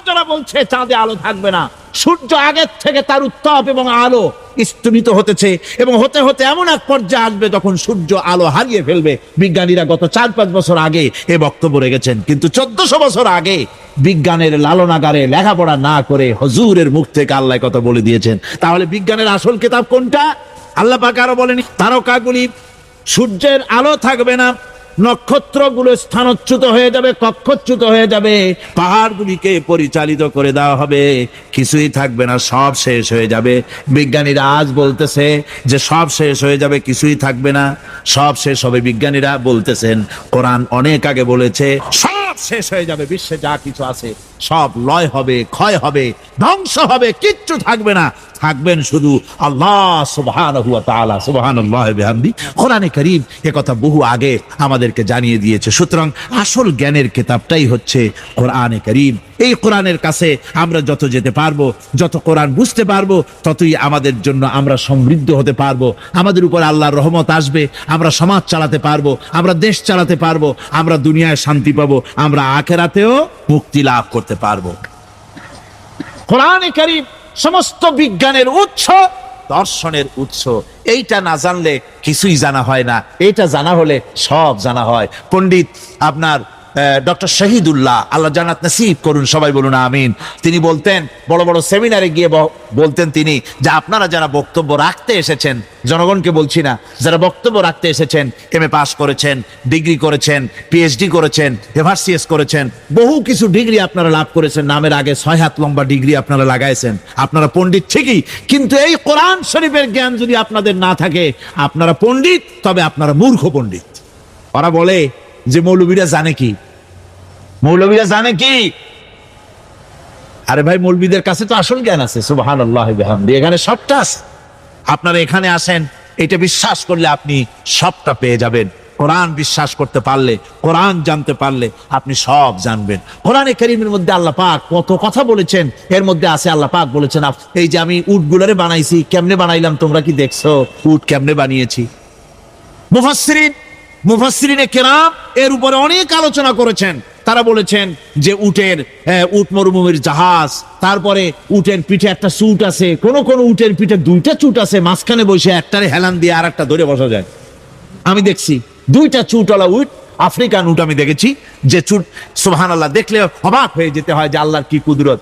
যারা বলছে চাঁদে আলো থাকবে না, সূর্য আগের থেকে তার উত্তাপ এবং আলো স্তমিত হতেছে, এবং হতে হতে এমন এক পর্যায়ে আসবে যখন সূর্য আলো হারিয়ে ফেলবে। বিজ্ঞানীরা গত 4-5 বছর আগে এ বক্তব্য রেখেছেন, কিন্তু 1400 বছর আগে বিজ্ঞানের লালনাগারে লেখাপড়া না করে হুজুরের মুখ থেকে আল্লাহ কথা বলে দিয়েছেন। তাহলে বিজ্ঞানের আসল কিতাব কোনটা? আল্লাহ পাক আরো বলেন, তারকাগুলি, সূর্যের আলো থাকবে না, নক্ষত্রগুলো স্থানচ্যুত হয়ে যাবে, কক্ষচ্যুত হয়ে যাবে, পাহাড়গুলিকে পরিচালিত করে দেওয়া হবে, কিছুই থাকবে না, সব শেষ হয়ে যাবে। বিজ্ঞানীরা আজ বলতেছে যে সব শেষ হয়ে যাবে, কিছুই থাকবে না, সব শেষ হবে। বিজ্ঞানীরা বলতেছেন, কোরআন অনেক আগে বলেছে সব শেষ হয়ে যাবে, বিশ্বে যা কিছু আছে সব লয় হবে, ক্ষয় হবে, ধ্বংস হবে, কিচ্ছু থাকবে না, থাকবেন শুধু আল্লাহ সুবহানাহু ওয়া তাআলা। সুবহানাল্লাহি ওয়া বিহামদি। কোরআনে কারীম এ কথা বহু আগে আমাদেরকে জানিয়ে দিয়েছে। সুতরাং আসল জ্ঞানের কিতাবটাই হচ্ছে কোরআনে কারীম। এই কোরআনের কাছে আমরা যত যেতে পারবো, যত কোরআন বুঝতে পারবো, ততই আমাদের জন্য আমরা সমৃদ্ধ হতে পারবো, আমাদের উপর আল্লাহর রহমত আসবে, আমরা সমাজ চালাতে পারবো, আমরা দেশ চালাতে পারবো, আমরা দুনিয়ায় শান্তি পাবো, আমরা আখিরাতেও মুক্তি লাভ করতে পারবো। কোরআনে কারীম সমস্ত বিজ্ঞানের উৎস, দর্শনের উৎস। এইটা না জানলে কিছুই জানা হয় না, এইটা জানা হলে সব জানা হয়। পণ্ডিত আপনার ডক্টর শহীদুল্লাহ, আল্লাহ জান্নাত নসিব করুন, সবাই বলুন আমিন। তিনি বলতেন, বড় বড় সেমিনারে গিয়ে বলতেন তিনি, যে আপনারা যারা বক্তব্য রাখতে এসেছেন, জনগণকে বলছি না, যারা বক্তব্য রাখতে এসেছেন, MA পাস করেছেন, ডিগ্রি করেছেন, PhD করেছেন, FRCS করেছেন, বহু কিছু ডিগ্রি আপনারা লাভ করেছেন, নামের আগে 6 হাত লম্বা ডিগ্রি আপনারা লাগাইছেন, আপনারা পণ্ডিত ঠিকই, কিন্তু এই কোরআন শরীফের জ্ঞান যদি আপনাদের না থাকে, আপনারা পণ্ডিত, তবে আপনারা মূর্খ পণ্ডিত। ওরা বলে যে মৌলবীরা জানে কি, মৌলবীরা জানে কি? আরে ভাই, মৌলবীদের কাছে তো আসল জ্ঞান আছে। সুবহানাল্লাহি ওয়া বিহামদি। এখানে সবটা আছে। আপনারা এখানে আসেন, এটা বিশ্বাস করলে আপনি সবটা পেয়ে যাবেন। কোরআন বিশ্বাস করতে পারলে, কোরআন জানতে পারলে আপনি সব জানবেন। কোরআনে কারীমের মধ্যে আল্লাহ পাক কত কথা বলেছেন। এর মধ্যে আছে আল্লাহ পাক বলেছেন, এই যে আমি উটগুলারে বানাইছি, কেমনে বানাইলাম তোমরা কি দেখছো? উট কেমনে বানিয়েছি? মুফাসসিরিনে কেরাম এর উপরে অনেক আলোচনা করেছেন। তারা বলেছেন যে উট মরুভূমির জাহাজ, তারপরে উটের পিঠে একটা চুট আছে, কোন কোন উটের পিঠে 2টা চুট আছে, মাঝখানে বসে একটারে হেলান দিয়ে আর একটা ধরে বসা যায়। আমি দেখছি 2টা চুটওয়ালা উট, আফ্রিকান উট আমি দেখেছি, যে চুট সুবহানাল্লাহ, দেখলে অবাক হয়ে যেতে হয় যে আল্লাহর কি কুদরত।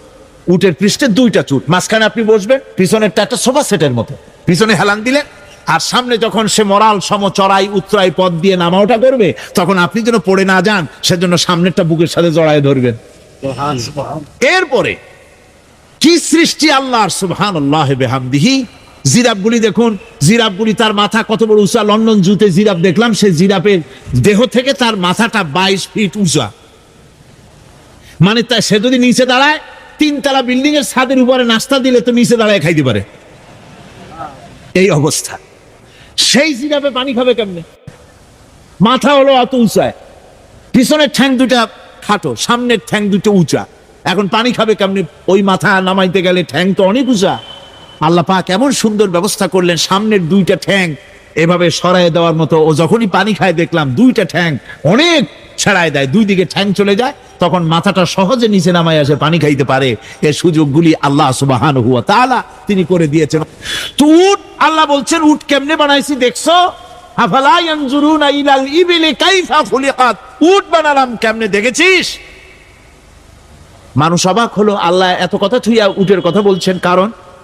উটের পৃষ্ঠে 2টা চুট, মাঝখানে আপনি বসবেন, পিছনেরটা একটা সোফা সেটের মতো, পিছনে হেলান দিলেন, আর সামনে যখন সে মরাল সম চড়াই উত্তরাই পথ দিয়ে নামা ওঠা করবে, তখন আপনি যেন পড়ে না যান, সেজন্য সামনেরটা বুকের সাথে জড়ায় ধরবেন। এরপরে কি সৃষ্টি আল্লাহর, সুবহানাল্লাহি ওয়া বিহামদিহি। জিরাফগুলি দেখুন, জিরাফগুলি তার মাথা কত বড় উঁচা। লন্ডন জুতে জিরাফ দেখলাম, সেই জিরাফের দেহ থেকে তার মাথাটা 22 ফিট উঁচা। মানে সে যদি নিচে দাঁড়ায়, 3 তলা বিল্ডিং এর ছাদের উপরে নাস্তা দিলে তো নিচে দাঁড়ায় খাইতে পারে, এই অবস্থা। সেই জিরাফে পানি খাবে কেমনে? মাথা হলো অত উঁচায়, পিছনের ঠ্যাং 2টা খাটো, সামনের ঠ্যাং 2টা উঁচা, এখন পানি খাবে কেমনে? ওই মাথা নামাইতে গেলে ঠ্যাং তো অনেক উঁচা। আল্লাহ পাক এমন সুন্দর ব্যবস্থা করলেন, সামনের 2টা ঠ্যাং এভাবে সরায় দেওয়ার মতো। ও যখনই পানি খায় দেখলাম 2টা ঠ্যাং অনেক ছাড়ায় দেয়, 2 দিকে ঠ্যাং চলে যায়, তখন মাথাটা সহজে নিচে নামায় আসে, পানি খাইতে পারে। এই সুযোগগুলি আল্লাহ সুবহানাহু ওয়া তাআলা তিনি করে দিয়েছেন। তো উট, আল্লাহ বলছেন উট কেমনে বানাইছি দেখছো? আফালা ইয়ানজুরুনা ইলাল ইবিলি কাইফা খুলিকাত। উট বানালাম কেমনে দেখেছিস? মানুষ অবাক হলো, আল্লাহ এত কথা থুইয়া উটের কথা বলছেন,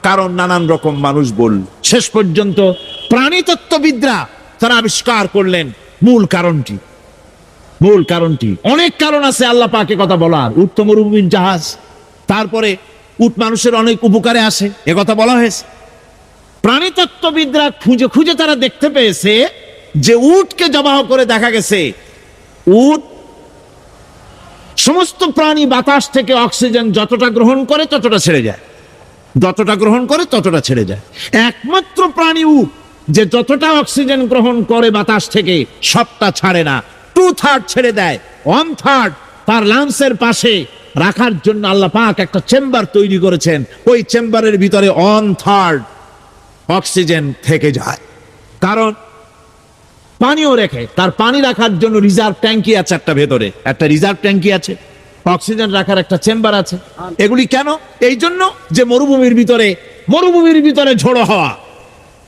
কারণ নানান রকম মানুষ বলল। শেষ পর্যন্ত প্রাণীতত্ত্ববিদরা তারা আবিষ্কার করলেন মূল কারণটি। অনেক কারণ আছে আল্লাহ পাকে কথা বলার। উট তো মরুভূমির জাহাজ, তারপরে উট মানুষের অনেক উপকারে আসে, এ কথা বলা হয়েছে। প্রাণীতত্ত্ববিদরা খুঁজে খুঁজে তারা দেখতে পেয়েছে যে উটকে জবাহ করে দেখা গেছে, উট সমস্ত প্রাণী বাতাস থেকে অক্সিজেন যতটা গ্রহণ করে ততটা ছেড়ে যায়, যতটা গ্রহণ করে ততটা ছেড়ে যায়। একমাত্র প্রাণী উট যে যতটা অক্সিজেন গ্রহণ করে বাতাস থেকে সবটা ছাড়ে না, 2/3 ছেড়ে দেয়, 1/3 তার লাংসের পাশে রাখার জন্য আল্লাহ পাক একটা চেম্বার তৈরি করেছেন। ওই চেম্বারের ভিতরে 1/3 অক্সিজেন থেকে যায়, কারণ পানিও রেখে, তার পানি রাখার জন্য রিজার্ভ ট্যাঙ্কি আছে, একটা ভেতরে একটা রিজার্ভ ট্যাঙ্কি আছে, অক্সিজেন রাখার একটা চেম্বার আছে। এগুলি কেন? এই জন্য যে মরুভূমির ভিতরে ঝোড়ো হাওয়া,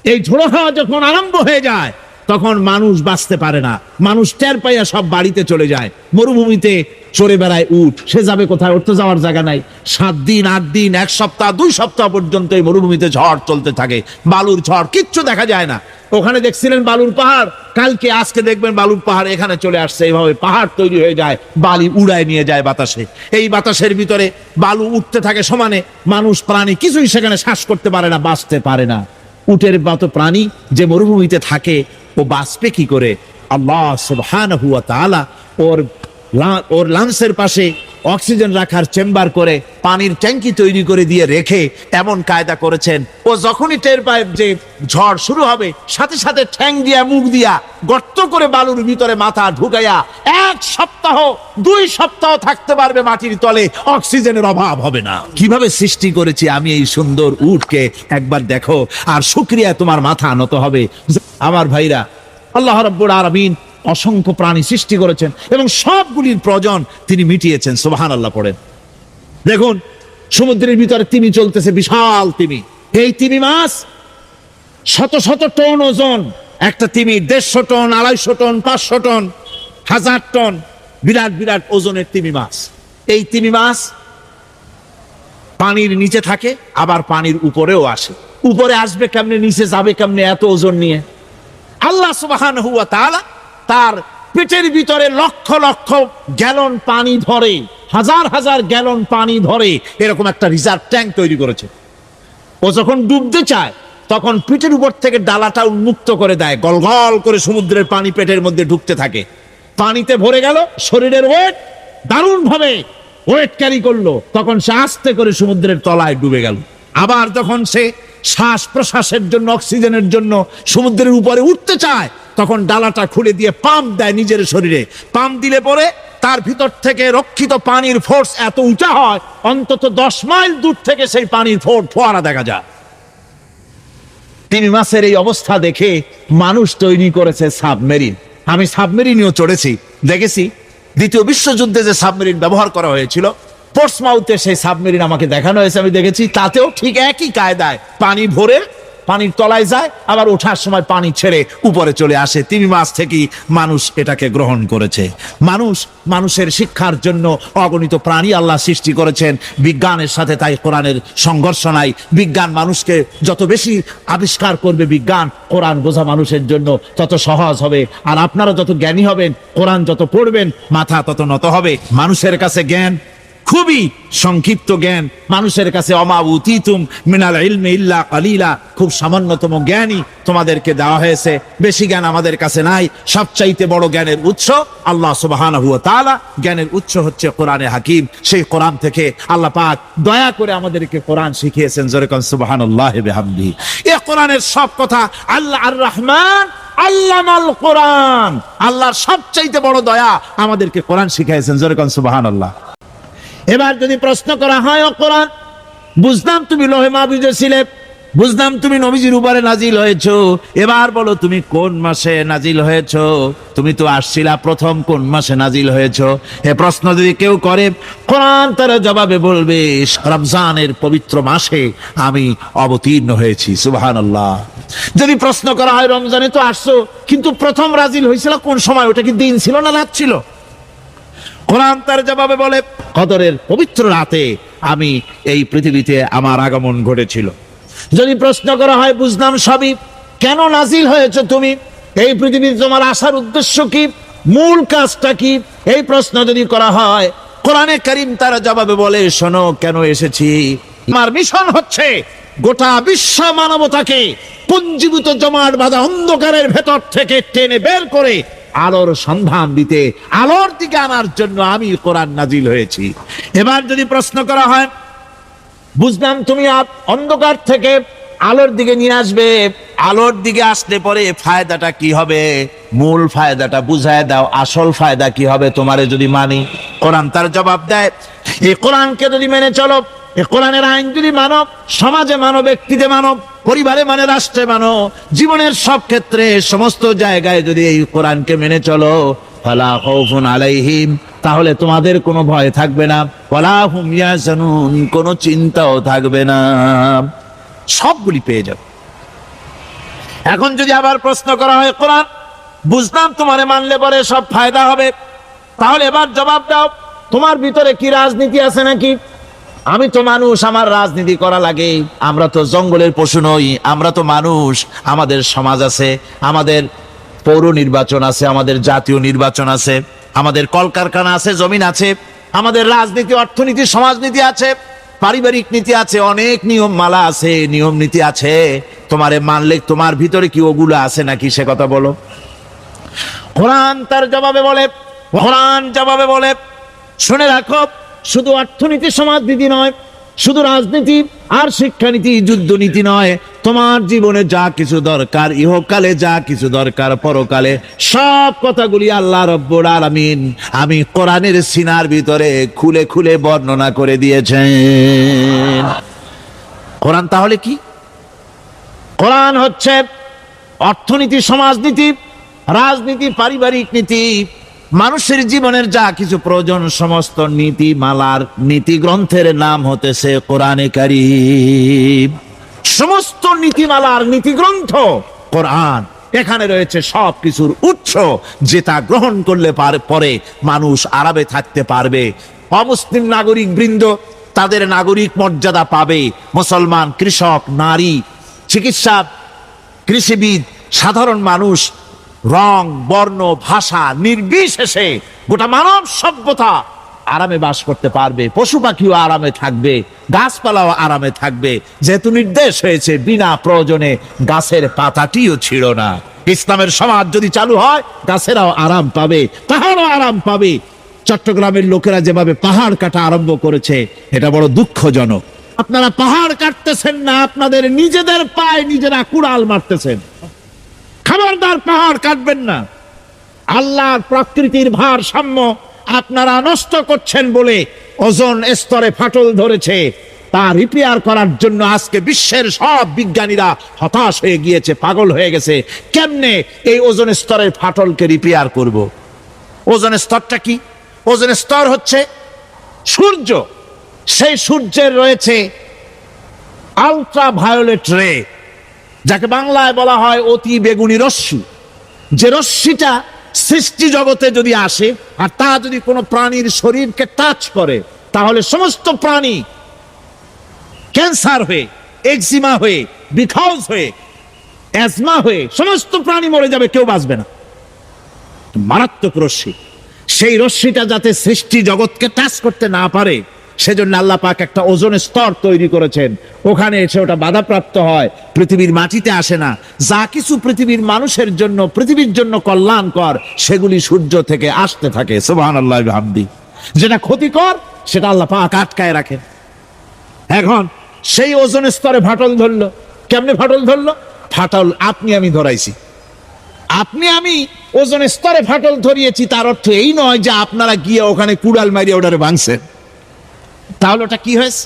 এই ঝোড়ো হাওয়া যখন আরম্ভ হয়ে যায় তখন মানুষ বাঁচতে পারে না, মানুষ টের পাইয়া সব বাড়িতে চলে যায়। মরুভূমিতে চড়ে বেড়ায় উট, সে যাবে কোথায়? উঠতে যাওয়ার জায়গা নাই। 7 দিন 8 দিন 1 সপ্তাহ 2 সপ্তাহ পর্যন্ত এই মরুভূমিতে ঝড় চলতে থাকে, বালুর ঝড়, কিচ্ছু দেখা যায় না। ওখানে দেখছিলেন বালুর পাহাড়, কালকে আজকে দেখবেন বালুর পাহাড় এখানে চলে আসছে। এইভাবে পাহাড় তৈরি হয়ে যায়, বালি উড়ায় নিয়ে যায় বাতাসে। এই বাতাসের ভিতরে বালু উঠতে থাকে সমানে, মানুষ প্রাণী কিছুই সেখানে শ্বাস করতে পারে না, বাঁচতে পারে না। উটের মতো প্রাণী যে মরুভূমিতে থাকে ও বাঁচবে কি করে? আল্লাহ সুবহানাহু ওয়া তাআলা ওর লাংসের পাশে অক্সিজেন রাখার চেম্বার করে পানির ট্যাঙ্কি তৈরি করে দিয়ে রেখে এমন কায়দা করেছেন, ও যখনই টের পায় যে ঝড় শুরু হবে, সাথে সাথে ঠ্যাং দিয়া মুখ দিয়া গর্ত করে বালুর ভিতরে মাথা ঢুকাইয়া 1 সপ্তাহ 2 সপ্তাহ থাকতে পারবে মাটির তলে, অক্সিজেনের অভাব হবে না। কিভাবে সৃষ্টি করেছি আমি এই সুন্দর উটকে, একবার দেখো, আর শুকরিয়া তোমার মাথা নত হবে। আমার ভাইরা, আল্লাহ রাব্বুল আলামিন অসংখ্য প্রাণী সৃষ্টি করেছেন এবং সবগুলির প্রয়োজন তিনি মিটিয়েছেন। সুবহানাল্লাহ পড়েন। দেখুন, সমুদ্রের ভিতরে তিমি চলতেছে, বিশাল তিমি। এই তিমি মাছ শত শত টন ওজন, একটা তিমি 150 টন, 250 টন, 500 টন, 1000 টন, বিরাট বিরাট ওজনের তিমি মাছ। এই তিমি মাছ পানির নিচে থাকে, আবার পানির উপরেও আসে। উপরে আসবে কেমনে, নিচে যাবে কেমনে এত ওজন নিয়ে? আল্লাহ সুবহানাহু ওয়া তাআলা তার পেটের ভিতরে লক্ষ লক্ষ গ্যালন পানি ধরে, হাজার হাজার গ্যালন পানি ধরে এরকম একটা রিজার্ভ ট্যাঙ্ক তৈরি করেছে। ও যখন ডুবতে চায় তখন পিঠের উপর থেকে ডালাটা উন্মুক্ত করে দেয়, গলগল করে সমুদ্রের পানি পেটের মধ্যে ঢুকতে থাকে। পানিতে ভরে গেল, শরীরের ওয়েট দারুণ ভাবে ওয়েট ক্যারি করলো, তখন সে আস্তে করে সমুদ্রের তলায় ডুবে গেল। আবার যখন সে শ্বাস প্রশ্বাসের জন্য, অক্সিজেনের জন্য সমুদ্রের উপরে উঠতে চায়, তখন ডালাটা খুলে দিয়ে পাম্প দেয় নিজের শরীরে। পাম্প দিলে পরে তার ভিতর থেকে রক্ষিত পানির ফোর্স এত উঁচা হয়, অন্তত 10 মাইল দূর থেকে সেই পানির ফোয়ারা দেখা যায়। তিমি মাছের এই অবস্থা দেখে মানুষ তৈরি করেছে সাবমেরিন। আমি সাবমেরিনেও চড়েছি, দেখেছি। দ্বিতীয় বিশ্বযুদ্ধে যে সাবমেরিন ব্যবহার করা হয়েছিল, পোর্টসমাউথে সেই সাবমেরিন আমাকে দেখানো হয়েছে, আমি দেখেছি। তাতেও ঠিক একই কায়দায় পানি ভরে পানির তলায় যায়, আবার ওঠার সময় পানি ছেড়ে উপরে চলে আসে। তিমি মাছ থেকেই মানুষ এটাকে গ্রহণ করেছে। মানুষের শিক্ষার জন্য অগণিত প্রাণী আল্লাহ সৃষ্টি করেছেন বিজ্ঞানের সাথে, তাই কোরআনের সংঘর্ষ নাই। বিজ্ঞান মানুষকে যত বেশি আবিষ্কার করবে, বিজ্ঞান কোরআন বোঝা মানুষের জন্য তত সহজ হবে। আর আপনারা যত জ্ঞানী হবেন, কোরআন যত পড়বেন, মাথা তত নত হবে। মানুষের কাছে জ্ঞান খুবই সংক্ষিপ্ত জ্ঞান, মানুষের কাছে অমা উতিতুম মিনাল ইলমি ইল্লা কালিলা, খুব সামান্যতম জ্ঞানই তোমাদেরকে দেওয়া হয়েছে, বেশি জ্ঞান আমাদের কাছে নাই। সবচাইতে বড় জ্ঞানের উৎস আল্লাহ সুবহানাহু ওয়া তাআলা, জ্ঞানের উৎস হচ্ছে কোরআনে হাকিম। সেই কোরআন থেকে আল্লাহ পাক দয়া করে আমাদেরকে কোরআন শিখিয়েছেন। জোরে কোন সুবহানাল্লাহি বিহামদিহি। এই কোরআনের সব কথা, আল্লাহ আর রহমান আল্লামাল কোরআন, আল্লাহর সবচাইতে বড় দয়া আমাদেরকে কোরআন শিখিয়েছেন। জোরে কোন সুবহানাল্লাহ। এবার যদি প্রশ্ন করা হয়, ও কোরআন, বুঝলাম তুমি লোহে মাহফুজে ছিলে, বুঝলাম তুমি নবীজির উপরে নাজিল হয়েছো, এবার বলো তুমি কোন মাসে নাজিল হয়েছো? তুমি তো আসছিলা প্রথম, কোন মাসে নাজিল হয়েছো? এ প্রশ্ন যদি কেউ করে, কোরআন তার জবাবে বলবে, রমজানের পবিত্র মাসে আমি অবতীর্ণ হয়েছি। সুবহানাল্লাহ। যদি প্রশ্ন করা হয়, রমজানে তো আসছো, কিন্তু প্রথম নাজিল হয়েছিল কোন সময়? ওটা কি দিন ছিল না রাত ছিল? কোরআন তার জবাবে বলে, কদরের পবিত্র রাতে আমি এই পৃথিবীতে আমার আগমন ঘটেছিল। যদি প্রশ্ন করা হয়, বুঝলাম সবই, কেন নাজিল হয়েছে তুমি? এই পৃথিবীতে তোমার আসার উদ্দেশ্য কি? মূল কাজটা কি? এই প্রশ্ন যদি করা হয়, কোরআনে কারীম তার জবাবে বলে, শোনো কেন এসেছি। আমার মিশন হচ্ছে গোটা বিশ্ব মানবতাকে পুঞ্জীভূত জমাট বাঁধা অন্ধকারের ভেতর থেকে টেনে বের করে আলোর সন্ধান দিতে, আলোর দিকে আনার জন্য আমি কোরআন নাজিল হয়েছি। এবার যদি প্রশ্ন করা হয়, বুঝলাম তুমি অন্ধকার থেকে আলোর দিকে নিয়ে আসবে। আলোর দিকে আসলে পরে ফায়দাটা কি হবে? মূল ফায়দাটা বুঝায় দাও, আসল ফায়দা কি হবে তোমারে যদি মানি? কোরআন তার জবাব দেয়, এই কোরআনকে যদি মেনে চলো, এই কোরআনের আইন যদি মানো, সমাজে মানো, ব্যক্তিতে মানো, পরিবারে মানে, রাষ্ট্রে মানো, জীবনের সব ক্ষেত্রে সমস্ত জায়গায় যদি এই কোরআনকে মেনে চলো, ফালা খাউফুন আলাইহিম, তাহলে তোমাদের কোনো ভয় থাকবে না, ওয়ালা হুম ইয়াহজানুন, কোনো চিন্তাও থাকবে না, সবগুলি পেয়ে যাবে। এখন যদি আবার প্রশ্ন করা হয়, কোরআন বুঝলাম তোমারে মানলে পরে সব ফায়দা হবে, তাহলে এবার জবাব দাও, তোমার ভিতরে কি রাজনীতি আছে নাকি? আমি তো মানুষ, আমার রাজনীতি করা লাগে। আমরা তো জঙ্গলের পশু নই, আমরা তো মানুষ, আমাদের সমাজ আছে, আমাদের পৌর নির্বাচন আছে, আমাদের জাতীয় নির্বাচন আছে, আমাদের কলকারখানা আছে, জমিন আছে, আমাদের রাজনীতি, অর্থনীতি, সমাজনীতি আছে, পারিবারিক নীতি আছে, অনেক নিয়ম মালা আছে, নিয়ম নীতি আছে। তোমারে মানলে তোমার ভিতরে কি ওগুলো আছে নাকি, সে কথা বলো। কোরআন তার জবাবে বলে, কোরআন জবাবে বলে, শুনে রাখো, শুধু অর্থনীতি সমাজনীতি নয়, শুধু রাজনীতি আর শিক্ষানীতি, যুদ্ধনীতি নয়, তোমার জীবনে যা কিছু দরকার, ইহকালে যা কিছু দরকার, পরকালে, সব কথাগুলি আল্লাহ রব্বুল আলামিন আমি কোরআনের সিনার ভিতরে খুলে খুলে বর্ণনা করে দিয়েছেন। কোরআন তাহলে কি? কোরআন হচ্ছে অর্থনীতি, সমাজনীতি, রাজনীতি, পারিবারিক নীতি, মানুষের জীবনের যা কিছু প্রয়োজন, সমস্ত নীতি মালার নীতি গ্রন্থের নাম হতেছে কোরআনে কারীম। সমস্ত নীতিমালার নীতি গ্রন্থ কোরআন। এখানে রয়েছে সব কিছুর উৎস, যেটা গ্রহণ করলে পরে মানুষ আরামে থাকতে পারবে। অমুসলিম নাগরিক বৃন্দ তাদের নাগরিক মর্যাদা পাবে। মুসলমান, কৃষক, নারী, চিকিৎসা, কৃষিবিদ, সাধারণ মানুষ, রং, বর্ণ, ভাষা নির্বিশেষে গোটা মানব সভ্যতা আরামে বাস করতে পারবে। পশু পাখিও আরামে থাকবে, গাছপালাও আরামে থাকবে, যেহেতু নির্দেশ হয়েছে বিনা প্রয়োজনে গাছের পাতাটিও ছিঁড়ো না। ইসলামের সমাজ যদি চালু হয়, গাছেরাও আরাম পাবে, পাহাড়ও আরাম পাবে। চট্টগ্রামের লোকেরা যেভাবে পাহাড় কাটা আরম্ভ করেছে, এটা বড় দুঃখজনক। আপনারা পাহাড় কাটতেছেন না, আপনাদের নিজেদের পায়ে নিজেরা কুড়াল মারতেছেন। খবরদার পাহাড় কাটবেন না। আল্লাহর প্রকৃতির ভারসাম্য আপনারা নষ্ট করছেন বলে ওজোন স্তরে ফাটল ধরেছে। তা রিপেয়ার করার জন্য আজকে বিশ্বের সব বিজ্ঞানীরা হতাশ হয়ে গিয়েছে, পাগল হয়ে গেছে। কেমনে এই ওজোন স্তরের ফাটলকে রিপেয়ার করব? ওজোন স্তরটা কি? ওজোন স্তর হচ্ছে সূর্য। সেই সূর্যের রয়েছে আলট্রা ভায়োলেট রে, যাকে বাংলায় বলা হয় অতি বেগুনি রশ্মি। যে রশ্মিটা সৃষ্টি জগতে যদি আসে আর তা যদি কোনো প্রাণীর শরীরকে টাচ করে, তাহলে সমস্ত প্রাণী ক্যান্সার হয়ে, এক্সিমা হয়ে, বিখাউজ হয়ে, অ্যাজমা হয়ে সমস্ত প্রাণী মরে যাবে, কেউ বাঁচবে না। মারাত্মক রশ্মি। সেই রশ্মিটা যাতে সৃষ্টি জগৎকে টাচ করতে না পারে, সেজন্য আল্লাহ পাক একটা ওজোন স্তর তৈরি করেছেন। ওখানে এসে ওটা বাধাপ্রাপ্ত হয়, পৃথিবীর মাটিতে আসে না। যা কিছু পৃথিবীর মানুষের জন্য, পৃথিবীর জন্য কল্যাণকর, সেগুলি সূর্য থেকে আসতে থাকে। সুবহানাল্লাহি ওয়া বিহামদিহি। যেটা ক্ষতিকর, সেটা আল্লাহ পাক আটকায় রাখেন। এখন সেই ওজোন স্তরে ফাটল ধরলো। কেমনে ফাটল ধরলো? ফাটল আপনি আমি ধরাইছি। আপনি আমি ওজোন স্তরে ফাটল ধরিয়েছি, তার অর্থ এই নয় যে আপনারা গিয়ে ওখানে কুড়াল মারিয়ে ওটারে ভাঙছেন। তাহলে ওটা কি হয়েছে?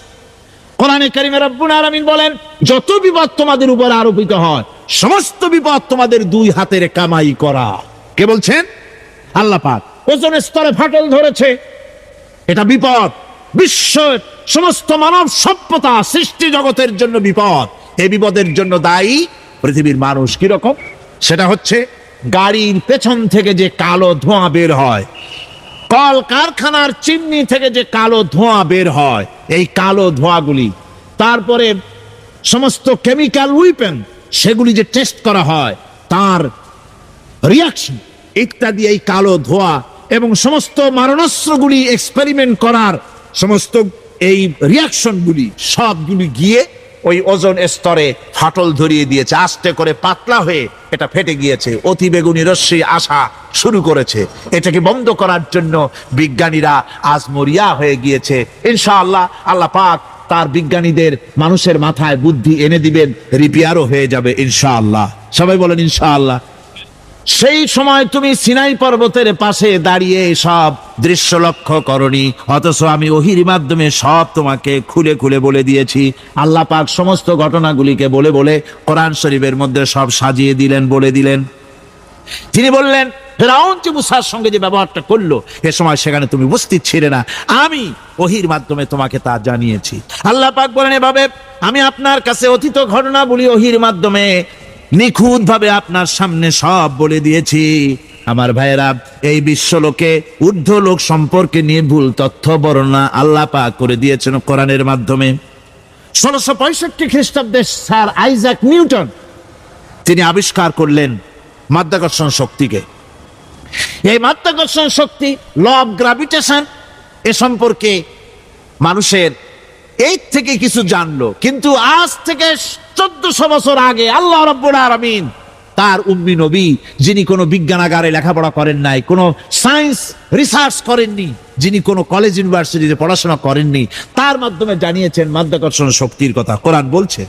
কোরআনে কারীমে রব্বুল আলামিন বলেন, যত বিপদ তোমাদের উপর আরোপিত হয়, সমস্ত বিপদ তোমাদের দুই হাতের কামাই করা। কে বলছেন? আল্লাহ পাক। ওজোন স্তরে ফাটল ধরেছে, এটা বিপদ। বিশ্বের সমস্ত মানব সভ্যতা, সৃষ্টি জগতের জন্য বিপদ। এই বিপদের জন্য দায়ী পৃথিবীর মানুষ। কিরকম? সেটা হচ্ছে গাড়ির পেছন থেকে যে কালো ধোঁয়া বের হয়, কল কারখানার চিমনি থেকে যে কালো ধোঁয়া বের হয়, এই কালো ধোঁয়াগুলি, তারপরে সমস্ত কেমিক্যাল উইপেন, সেগুলি যে টেস্ট করা হয়, তার রিয়াকশন ইত্যাদি, এই কালো ধোঁয়া এবং সমস্ত মারণাস্ত্রগুলি এক্সপেরিমেন্ট করার সমস্ত এই রিয়াকশনগুলি সবগুলি গিয়ে ওই ওজোন স্তরে ফাটল ধরিয়ে দিয়েছে। আস্তে করে পাতলা হয়ে এটা ফেটে গিয়েছে, অতি বেগুনি রশ্মি আসা শুরু করেছে। এটাকে বন্ধ করার জন্য বিজ্ঞানীরা আজ মরিয়া হয়ে গিয়েছে। ইনশাআল্লাহ আল্লাহ পাক তার বিজ্ঞানীদের মানুষের মাথায় বুদ্ধি এনে দিবেন, রিপেয়ারও হয়ে যাবে ইনশাআল্লাহ। সবাই বলেন ইনশাআল্লাহ। সেই সময় তুমি সিনাই পর্বতের পাশে দাঁড়িয়ে সব দৃশ্য লক্ষ্য করনি, অথচ আমি ওহির মাধ্যমে সব তোমাকে খুলে খুলে বলে দিয়েছি। আল্লাহ পাক সমস্ত ঘটনাগুলিকে বলে বলে কোরআন শরীফের মধ্যে সব সাজিয়ে দিলেন, বলে দিলেন। তিনি বললেন, ফেরাউন যে মুসার সঙ্গে যে ব্যবহারটা করলো, এ সময় সেখানে তুমি উপস্থিত ছিলে না, আমি ওহির মাধ্যমে তোমাকে তা জানিয়েছি। আল্লাহ পাক বলেন, এভাবে আমি আপনার কাছে অতীত ঘটনাবলী ওহির মাধ্যমে নিখুঁত ভাবে আপনার সামনে সব বলে দিয়েছি। আমার ভাইয়েরা, এই বিশ্বলোকে ঊর্ধ্ব লোক সম্পর্কে নিয়ে ভুল তথ্য বর্ণনা আল্লাহ পাক করে দিয়েছেন কোরআনের মাধ্যমে। 1665 খ্রিস্টাব্দে স্যার আইজাক নিউটন তিনি আবিষ্কার করলেন মাধ্যাকর্ষণ শক্তিকে। এই মাধ্যাকর্ষণ শক্তি, ল অফ গ্রাভিটেশন, এ সম্পর্কে মানুষের এই থেকে কিছু জানলো, কিন্তু আজ থেকে 1400 বছর আগে আল্লাহ রাব্বুল আলামিন তার উম্মি নবী, যিনি কোনো বিজ্ঞানাগারে লেখাপড়া করেন নাই, কোনো সায়েন্স রিসার্চ করেননি, যিনি কোনো কলেজ ইউনিভার্সিটিতে পড়াশোনা করেননি, তার মাধ্যমে জানিয়েছেন মাধ্যাকর্ষণ শক্তির কথা। কোরআন বলছে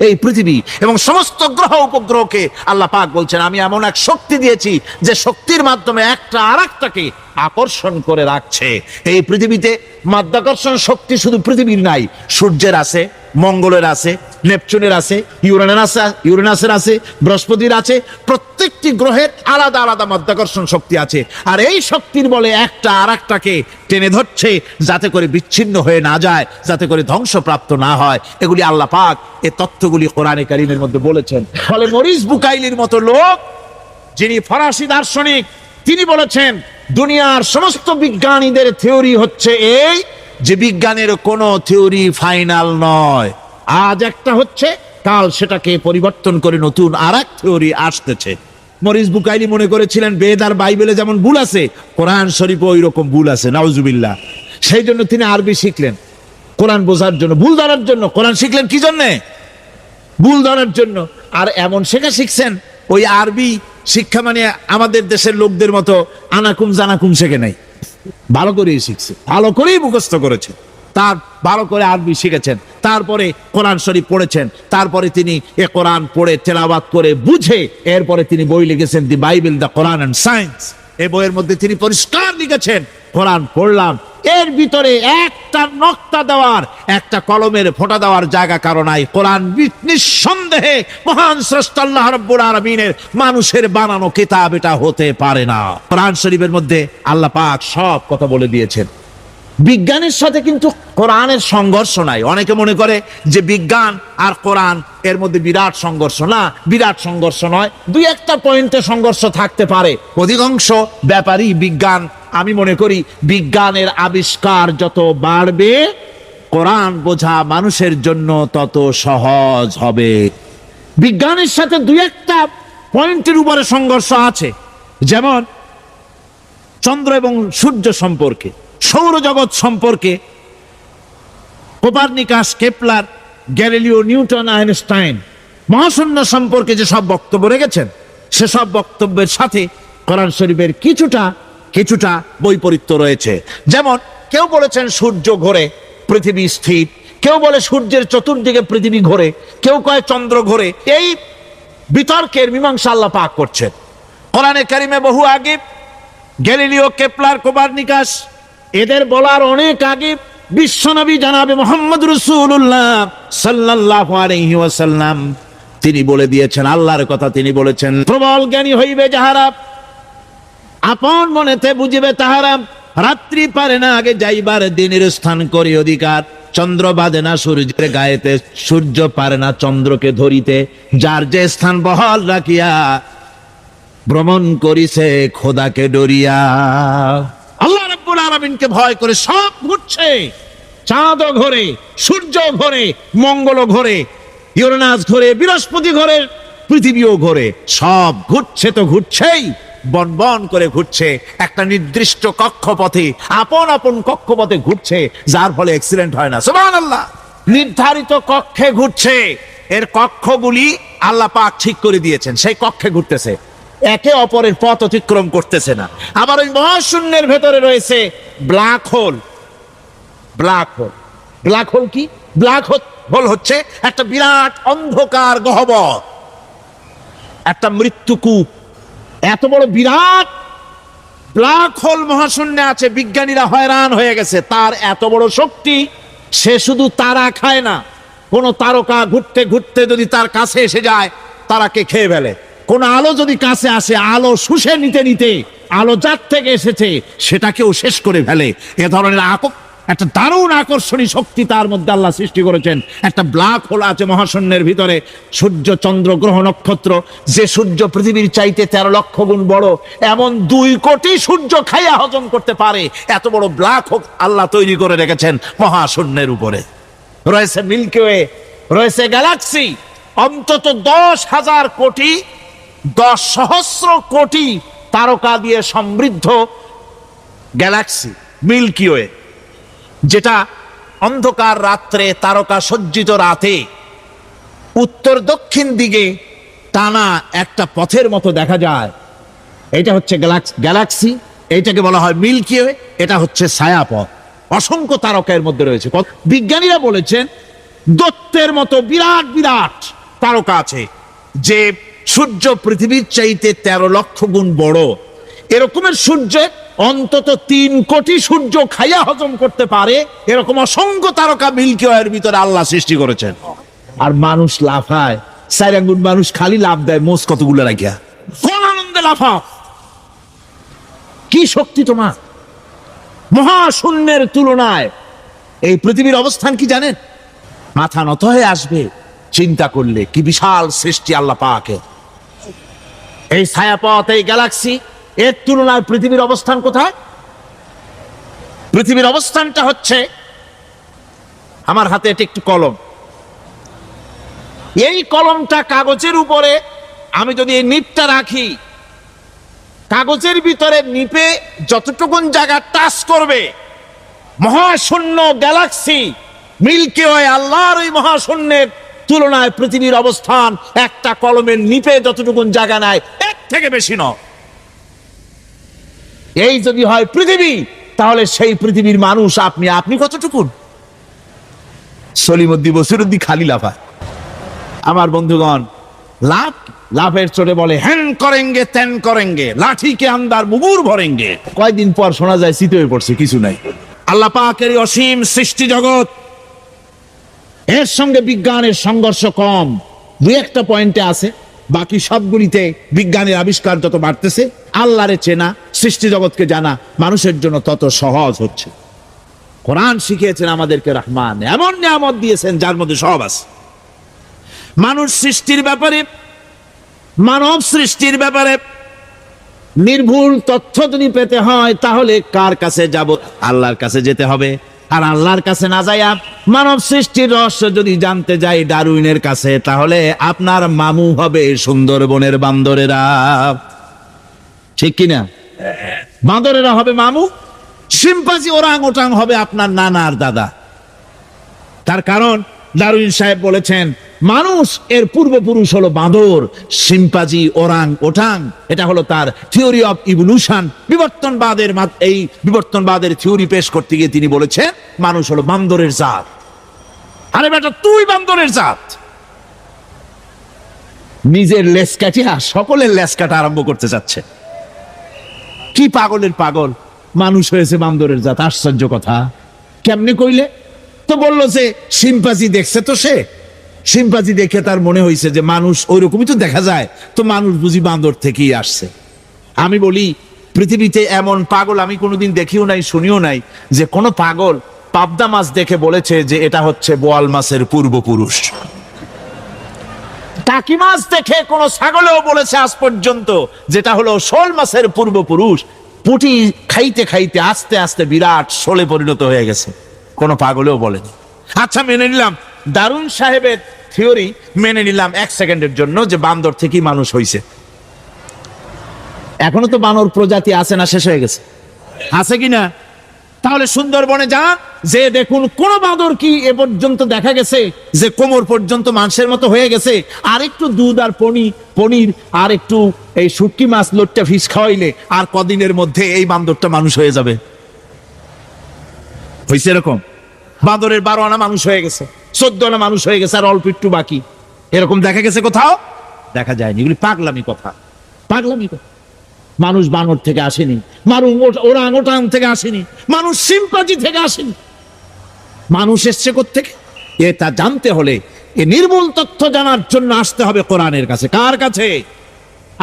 এই পৃথিবী এবং সমস্ত গ্রহ উপগ্রহকে আল্লাহ পাক বলছেন, আমি এমন এক শক্তি দিয়েছি যে শক্তির মাধ্যমে একটা আরেকটাকে আকর্ষণ করে রাখছে। এই পৃথিবীতে মাধ্যাকর্ষণ শক্তি শুধু পৃথিবীর নাই, সূর্যের আছে, মঙ্গলের আছে, নেপচুনের আছে, ইউরেনাসের আছে, বৃহস্পতির আছে। প্রত্যেকটি গ্রহের আলাদা আলাদা মাধ্যাকর্ষণ শক্তি আছে, আর এই শক্তির বলে একটা আরেকটাকে টেনে ধরছে, যাতে করে বিচ্ছিন্ন হয়ে না যায়, যাতে করে ধ্বংসপ্রাপ্ত না হয়। এগুলি আল্লাহ পাক এই তথ্যগুলি কোরআনে কারীমের মধ্যে বলেছেন। ফলে মরিস বুকাইলির মতো লোক, যিনি ফরাসি দার্শনিক, তিনি বলেছেন দুনিয়ার সমস্ত বিজ্ঞানীদের থিওরি হচ্ছে এই, যে বিজ্ঞানের কোনো থিওরি ফাইনাল নয়। আজ একটা হচ্ছে, কাল সেটাকে পরিবর্তন করে নতুন আর এক থিওরি আসতেছে। মরিস বুকাইলি মনে করেছিলেন বেদ আর বাইবেলে যেমন ভুল আছে, কোরআন শরীফে ওই রকম ভুল আছে, নাউজুবিল্লাহ। সেই জন্য তিনি আরবি শিখলেন কোরআন বোঝার জন্য, ভুল ধরার জন্য। কোরআন শিখলেন কি জন্যে? ভুল ধরার জন্য। আর এমন শেখা শিখছেন, ওই আরবি শিক্ষা মানে আমাদের দেশের লোকদের মতো আনাকুম জানাকুম শেখে নাই, ভালো করেই শিখছে, ভালো করেই মুখস্থ করেছে, তার ভালো করে আরবি শিখেছেন, তারপরে কোরআন শরীফ পড়েছেন, তারপরে তিনি এ কোরআন পড়ে তেলাওয়াত করে বুঝে এরপরে তিনি বই লিখেছেন দি Bible, the Quran and science. এই বইয়ের মধ্যে তিনি পরিষ্কার লিখেছেন, কোরআন পড়লাম, এর ভিতরে একটা নক্তা দেওয়ার, একটা কলমের ফোঁটা দেওয়ার জায়গা কারো নাই। কোরআন নিঃসন্দেহে মহান স্রষ্টা আল্লাহ রাব্বুল আলামিনের মানুষের বানানো কিতাব, এটা হতে পারে না। কোরআন শরীফের মধ্যে আল্লাহ পাক সব কথা বলে দিয়েছেন। বিজ্ঞানের সাথে কিন্তু কোরআনের সংঘর্ষ নাই। অনেকে মনে করে যে বিজ্ঞান আর কোরআন এর মধ্যে বিরাট সংঘর্ষ। না, বিরাট সংঘর্ষ নয়, দুই একটা পয়েন্টে সংঘর্ষ থাকতে পারে। অধিকাংশ ব্যাপারই বিজ্ঞান, আমি মনে করি বিজ্ঞানের আবিষ্কার যত বাড়বে, কোরআন বোঝা মানুষের জন্য তত সহজ হবে। বিজ্ঞানের সাথে দুই একটা পয়েন্টের উপরে সংঘর্ষ আছে, যেমন চন্দ্র এবং সূর্য সম্পর্কে, সৌরজগৎ সম্পর্কে Copernicus, Kepler, Galileo, Newton, Einstein মহাশূন্য সম্পর্কে যে সব বক্তব্য রেখেছেন, সেসব বক্তব্যের সাথে কোরআন শরীফের কিছুটা বৈপরীত্য রয়েছে। যেমন কেউ বলেছেন সূর্য ঘোরে, পৃথিবী স্থির, কেউ বলে সূর্যের চতুর্দিকে পৃথিবী ঘোরে, কেউ কয় চন্দ্র ঘোরে। এই বিতর্কের মীমাংসা আল্লাহ পাক করছেন কোরআনে কারিমে বহু আগে। গ্যালিলিও, কেপলার, কোপারনিকাস এদের বলার অনেক আগে বিশ্বনবী জানাবে মুহাম্মদ রাসূলুল্লাহ সাল্লাল্লাহু আলাইহি ওয়াসাল্লাম তিনি বলে দিয়েছেন, আল্লাহর কথা তিনি বলেছেন, প্রবল জ্ঞানী হইবে যাহারা, আপন মনেতে বুঝিবে তাহারা, রাত্রি পারে না আগে যাইবার দিনের স্থান করি অধিকার, চন্দ্র বাঁধে না সূর্যের গায়েতে, সূর্য পারে না চন্দ্রকে ধরিতে, যার যে স্থান বহাল রাখিয়া ভ্রমণ করিছে খোদাকে ডরিয়া। আল্লাহ রাব্বুল আলামিনকে ভয় করে সব ঘুরছে, চাঁদ ঘোরে, সূর্য ঘোরে, মঙ্গল ঘোরে, ইউরেনাস ঘোরে, বৃহস্পতি ঘোরে, পৃথিবীও ঘোরে, সব ঘুরছে তো ঘুরছেই, বন করে ঘুরছে একটা নির্দিষ্ট কক্ষপথে, আপন আপন কক্ষপথে ঘুরছে, যার ফলে অ্যাক্সিডেন্ট হয় না। সুবহানাল্লাহ। নির্ধারিত কক্ষে ঘুরছে, এর কক্ষগুলি আল্লাহ পাক ঠিক করে দিয়েছেন, সেই কক্ষে ঘুরতেছে, একে অপরের পথ অতিক্রম করতেছে না। আবার ওই মহাশূন্যের ভেতরে রয়েছে ব্ল্যাক হোল। ব্ল্যাক হোল কি? ব্ল্যাক হোল হচ্ছে একটা বিরাট অন্ধকার গহ্বর, একটা মৃত্যুকূপ। এত বড় বিরাট ব্ল্যাক হোল মহাশূন্যে আছে, বিজ্ঞানীরা হয়রান হয়ে গেছে। তার এত বড় শক্তি, সে শুধু তারা খায় না, কোন তারকা ঘুরতে ঘুরতে যদি তার কাছে এসে যায় তারাকে খেয়ে ফেলে। কোন আলো যদি কাছে আসে, আলো শুষে নিতে নিতে আলো যার থেকে এসেছে সেটাকেও শেষ করে ফেলে। এ ধরনের একটা দারুণ আকর্ষণী শক্তি তার মধ্যে আল্লাহ সৃষ্টি করেছেন। একটা ব্ল্যাক হোল আছে মহাশূন্যের ভিতরে, সূর্য চন্দ্র গ্রহ নক্ষত্র, যে সূর্য পৃথিবীর চাইতে 13 লক্ষ গুণ বড়, এমন 2 কোটি সূর্য খাইয়া হজম করতে পারে এত বড় ব্ল্যাক হোল আল্লাহ তৈরি করে রেখেছেন মহাশূন্যের উপরে। রয়েছে মিল্কি ওয়ে, রয়েছে গ্যালাক্সি, অন্তত 10,000 কোটি 10 সহস্র কোটি তারকা দিয়ে সমৃদ্ধ গ্যালাক্সি মিল্কি ওয়ে, যেটা অন্ধকার রাত্রে তারকা সজ্জিত রাতে উত্তর দক্ষিণ দিকে টানা একটা পথের মতো দেখা যায়। এটা হচ্ছে গ্যালাক্সি, এইটাকে বলা হয় মিল্কি ওয়ে। এটা হচ্ছে ছায়াপথ, অসংখ্য তারকার মধ্যে রয়েছে। বিজ্ঞানীরা বলেছেন দৈত্যের মতো বিরাট বিরাট তারকা আছে, যে সূর্য পৃথিবীর চাইতে 13 লক্ষ গুণ বড়। এরকমের সূর্যে অন্তত 3 কোটি সূর্য খাইয়া হজম করতে পারে, এরকম অসংখ্য তারকা মিল্কি ওয়ের ভিতরে আল্লাহ সৃষ্টি করেছেন। আর মানুষ লাফায়, 4 আঙ্গুল মানুষ খালি লাভ দেয়, মোষ কতগুলো রাখিয়া কোন আনন্দে লাফাও। কি শক্তি তোমার! মহাশূন্যের তুলনায় এই পৃথিবীর অবস্থান কি জানেন? মাথা নত হয়ে আসবে চিন্তা করলে, কি বিশাল সৃষ্টি আল্লাহ পাকের। এই ছায়াপথ, এই গ্যালাক্সি, এর তুলনায় পৃথিবীর অবস্থান কোথায়? পৃথিবীর অবস্থানটা হচ্ছে, আমার হাতে এটা একটু কলম, এই কলমটা কাগজের উপরে আমি যদি এই নিপটা রাখি, কাগজের ভিতরে নিপে যতটুকুন জায়গা টাচ করবে, মহাশূন্য গ্যালাক্সি মিল্কি ওয়ে আল্লাহর ওই মহাশূন্যের তুলনায় পৃথিবীর অবস্থান একটা কলমের নিপে যতটুকুন জায়গা নেয় এর থেকে বেশি নয়। এই যদি হয় পৃথিবী, তাহলে সেই পৃথিবীর মানুষ আপনি কতটুকুন? সলিমুদ্দি বসিরুদ্দি খালি লাফা। আমার বন্ধুগণ, লাভের চোটে বলে হ্যান করেঙ্গে ত্যান করেঙ্গে, লাঠিকে আন্দার মুগুর ভরেঙ্গে। কয়দিন পর শোনা যায় শীত হয়ে পড়ছে, কিছু নাই। আল্লাহ পাকের অসীম সৃষ্টি জগৎ, এর সঙ্গে বিজ্ঞানের সংঘর্ষ কম, 2-1টা পয়েন্টে আছে। বাকি সবগুলিতে বিজ্ঞানের আবিষ্কার যত বাড়তেছে, আল্লাহরে চেনা, সৃষ্টি জগৎকে জানা মানুষের জন্য তত সহজ হচ্ছে। কোরআন শিখিয়েছেন আমাদেরকে, রহমান এমন নিয়ামত দিয়েছেন যার মধ্যে সব আছে। মানুষ সৃষ্টির ব্যাপারে, মানব সৃষ্টির ব্যাপারে নির্ভুল তথ্য যদি পেতে হয়, তাহলে কার কাছে যাব? আল্লাহর কাছে যেতে হবে। আর আল্লাহর কাছে না যাইয়া মানব সৃষ্টির রহস্য যদি জানতে যাই ডারউইনের কাছে, তাহলে আপনার মামু হবে সুন্দরবনের বান্দরেরা। ঠিক কিনা? বান্দরেরা হবে মামু, শিম্পাঞ্জি ওরাং ওটাং হবে আপনার নানার দাদা। তার কারণ ডারউইন সাহেব বলেছেন, মানুষ এর পূর্বপুরুষ হলো বাঁদর, শিম্পাঞ্জি, ওরাং ওটাং। এটা হলো তার থিওরি অফ ইভলিউশন। এই বিবর্তনবাদের থিওরি পেশ করতে গিয়ে তিনি বলেছেন মানুষ হলো বান্দরের জাত। আরে বেটা, তুই বান্দরের জাত। নিজের লেজ কাটিয়া সকলের লেজ কাটা আরম্ভ করতে যাচ্ছে। কি পাগলের পাগল, মানুষ হয়েছে বান্দরের জাত। আশ্চর্য কথা। কেমনে কইলে? তো বললো যে শিম্পাঞ্জি দেখছে, তো সে শিম্পাঞ্জি দেখে তার মনে হয়েছে যে মানুষ ওইরকমই তো দেখা যায়, তো মানুষ বুঝি বান্দর থেকেই আসছে। আমি বলি, পৃথিবীতে এমন পাগল আমি কোনোদিন দেখিও নাই, শুনিও নাই যে কোনো পাগল পাবদা মাছ দেখে বলেছে যে এটা হচ্ছে বোয়াল মাছের পূর্বপুরুষ। টাকি মাছ দেখে কোনো ছাগলেও বলেছে আজ পর্যন্ত যেটা হলো শোল মাছের পূর্বপুরুষ। পুঁটি খাইতে খাইতে আস্তে আস্তে বিরাট শোলে পরিণত হয়ে গেছে, কোনো পাগলেও বলেনি। আচ্ছা, মেনে নিলাম দারুন সাহেবের থিওরি, মেনে নিলাম 1 সেকেন্ডের জন্য যে বান্দর থেকেই মানুষ হয়েছে। এখনো তো বানর প্রজাতি আছে না, শেষ হয়ে গেছে? আছে কিনা? তাহলে সুন্দরবনে যান, যে দেখুন কোন বাঁদর কি এ পর্যন্ত দেখা গেছে যে কোমর পর্যন্ত মানুষের মতো হয়ে গেছে? আর একটু দুধ আর পনির আর একটু এই শুটকি মাছ লোটটা ফিশ খাওয়াইলে আর কদিনের মধ্যে এই বান্দরটা মানুষ হয়ে যাবে। হয়েছে এরকম? বাঁদরের 12 আনা মানুষ হয়ে গেছে, 14 আনা মানুষ হয়ে গেছে, আর অল্প একটু বাকি। এরকম দেখা গেছে কোথাও? দেখা যায়নি। এগুলি পাগলামি কথা, পাগলামি কথা। মানুষ বানর থেকে আসেনি, মানুষ ওরাং থেকে আসেনি, মানুষ সিম্পাজি থেকে আসেনি। মানুষ এসছে কোত্থেকে? এটা জানতে হলে এ নির্মূল তথ্য জানার জন্য আসতে হবে কোরআনের কাছে। কার কাছে?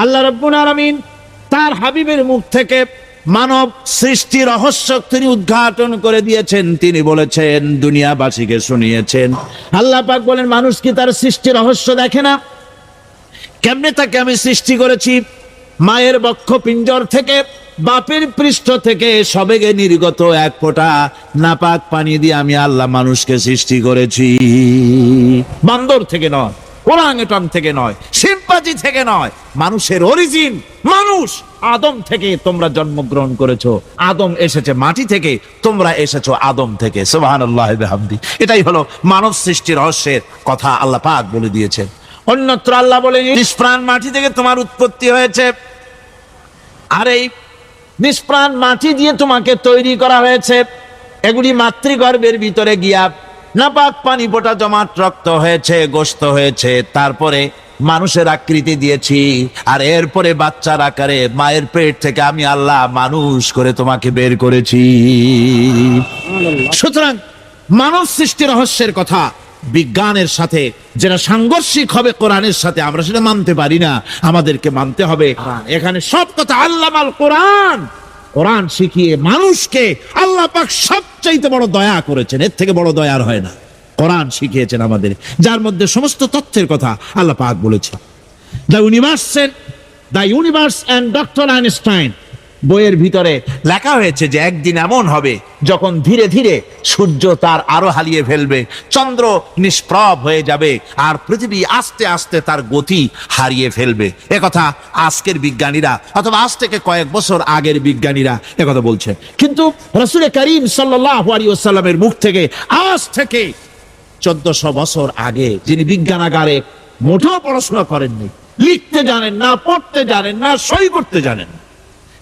আল্লাহ রাব্বুল আলামিন তার হাবিবের মুখ থেকে মানব সৃষ্টি রহস্য তিনি উদ্ঘাটন করে দিয়েছেন। তিনি বলেছেন, দুনিয়াবাসীকে শুনিয়েছেন। আল্লাহ পাক বলেন, মানুষ কি তার সৃষ্টি রহস্য দেখে না? কেমনে তাকে আমি সৃষ্টি করেছি? মায়ের বক্ষ পিঞ্জর থেকে, বাপের পৃষ্ঠ থেকে সবেগে নির্গত এক ফোঁটা নাপাক পানি দিয়ে আমি আল্লাহ মানুষকে সৃষ্টি করেছি। বান্দর থেকে নয়, ওরাংওটাং থেকে নয়, সিম্পাজি থেকে নয়। মানুষের অরিজিন মানুষ। আদম থেকে তোমরা জন্মগ্রহণ করেছো, আদম এসেছে মাটি থেকে, তোমরা এসেছো আদম থেকে। সুবহানাল্লাহি ওয়া বিহামদিহি। এটাই হলো মানব সৃষ্টি রহস্যের কথা আল্লাহ পাক বলে দিয়েছেন। অন্যত্র আল্লাহ বলেন, নিষ্প্রাণ মাটি থেকে তোমার উৎপত্তি হয়েছে, আর এই নিষ্প্রাণ মাটি দিয়ে তোমাকে তৈরি করা হয়েছে। এগুলি মাতৃগর্ভের ভিতরে গিয়া নাপাক পানি ফোঁটা জমাট রক্ত হয়েছে, গোশত হয়েছে, তারপরে মানুষের আকৃতি দিয়েছি, আর এরপরে বাচ্চার আকারে মায়ের পেট থেকে আমি আল্লাহ মানুষ করে তোমাকে বের করেছি। সুতরাং মানব সৃষ্টি রহস্যের কথা বিজ্ঞানের সাথে যেটা সাংঘর্ষিক হবে কোরআনের সাথে, আমরা সেটা মানতে পারি না। আমাদেরকে মানতে হবে এখানে সব কথা আল্লামাল কোরআন। কোরআন শিখিয়ে মানুষকে আল্লাহ পাক সবচাইতে বড় দয়া করেছেন, এর থেকে বড় দয়ার হয় না। কোরআন শিখিয়েছেন আমাদের, যার মধ্যে সমস্ত তথ্যের কথা আল্লাহ পাক বলেছেন। The universe and doctor Einstein বইয়ের ভিতরে লেখা হয়েছে যে একদিন এমন হবে যখন ধীরে ধীরে সূর্য তার আলো হারিয়ে ফেলবে, চন্দ্র নিষ্প্রভ হয়ে যাবে, আর পৃথিবী আস্তে আস্তে তার গতি হারিয়ে ফেলবে। একথা আজকের বিজ্ঞানীরা অথবা আজ থেকে কয়েক বছর আগের বিজ্ঞানীরা একথা বলছে। কিন্তু রাসূল করিম সাল্লাল্লাহু আলাইহি ওয়াসাল্লামের মুখ থেকে আজ থেকে 1400 বছর আগে, যিনি বিজ্ঞানাগারে মোটেও পড়াশোনা করেননি, লিখতে জানেন না, পড়তে জানেন না, সই করতে জানেন না,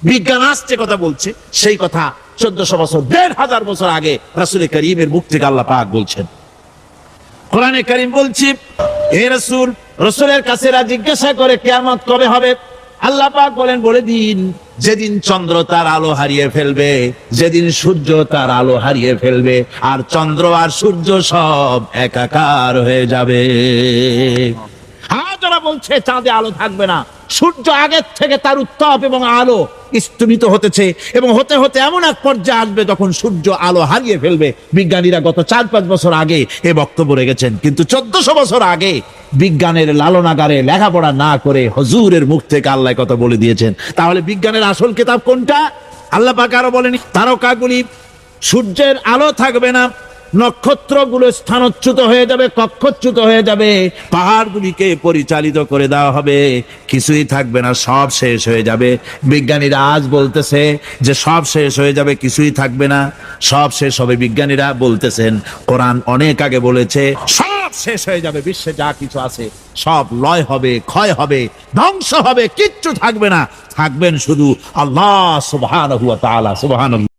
বিজ্ঞান আসছে কথা বলছে, সেই কথা 1400 বছর, 1500 বছর আগে রাসূল করিমের মুখ থেকে আল্লাহ পাক বলছেন। কোরআনে কারীম বলছি, হে রাসূল, রাসূলের কাছে জিজ্ঞাসা করে কিয়ামত কবে হবে? আল্লাহ পাক বলেন, বলে দিন, যেদিন চন্দ্র তার আলো হারিয়ে ফেলবে, যেদিন সূর্য তার আলো হারিয়ে ফেলবে, আর চন্দ্র আর সূর্য সব একাকার হয়ে যাবে। যারা বলছে চাঁদে আলো থাকবে না, সূর্য আগের থেকে তার উত্তাপ এবং আলো স্তমিত হতেছে, এবং হতে হতে এমন এক পর্যায়ে আসবে যখন সূর্য আলো হারিয়ে ফেলবে। বিজ্ঞানীরা গত 4-5 বছর আগে এ বক্তব্য রেখেছেন, কিন্তু 1400 বছর আগে বিজ্ঞানের লালনাগারে লেখাপড়া না করে হুজুরের মুখ থেকে আল্লাহ কথা বলে দিয়েছেন। তাহলে বিজ্ঞানের আসল কিতাব কোনটা? আল্লাহ পাক আরো বলেন, তারকাগুলি, সূর্যের আলো থাকবে না, নক্ষত্রগুলো স্থানচ্যুত হয়ে যাবে, কক্ষচ্যুত হয়ে যাবে, পাহাড়গুলিকে পরিচালিত করে দেওয়া হবে, কিছুই থাকবে না, সব শেষ হয়ে যাবে। বিজ্ঞানীরা আজ বলতেছে যে সব শেষ হয়ে যাবে, কিছুই থাকবে না, সব শেষ হবে। বিজ্ঞানীরা বলতেছেন, কোরআন অনেক আগে বলেছে সব শেষ হয়ে যাবে, বিশ্বে যা কিছু আছে সব লয় হবে, ক্ষয় হবে, ধ্বংস হবে, কিচ্ছু থাকবে না, থাকবেন শুধু আল্লাহ সুবহানাহু ওয়া তাআলা। সুবহানাল্লাহ।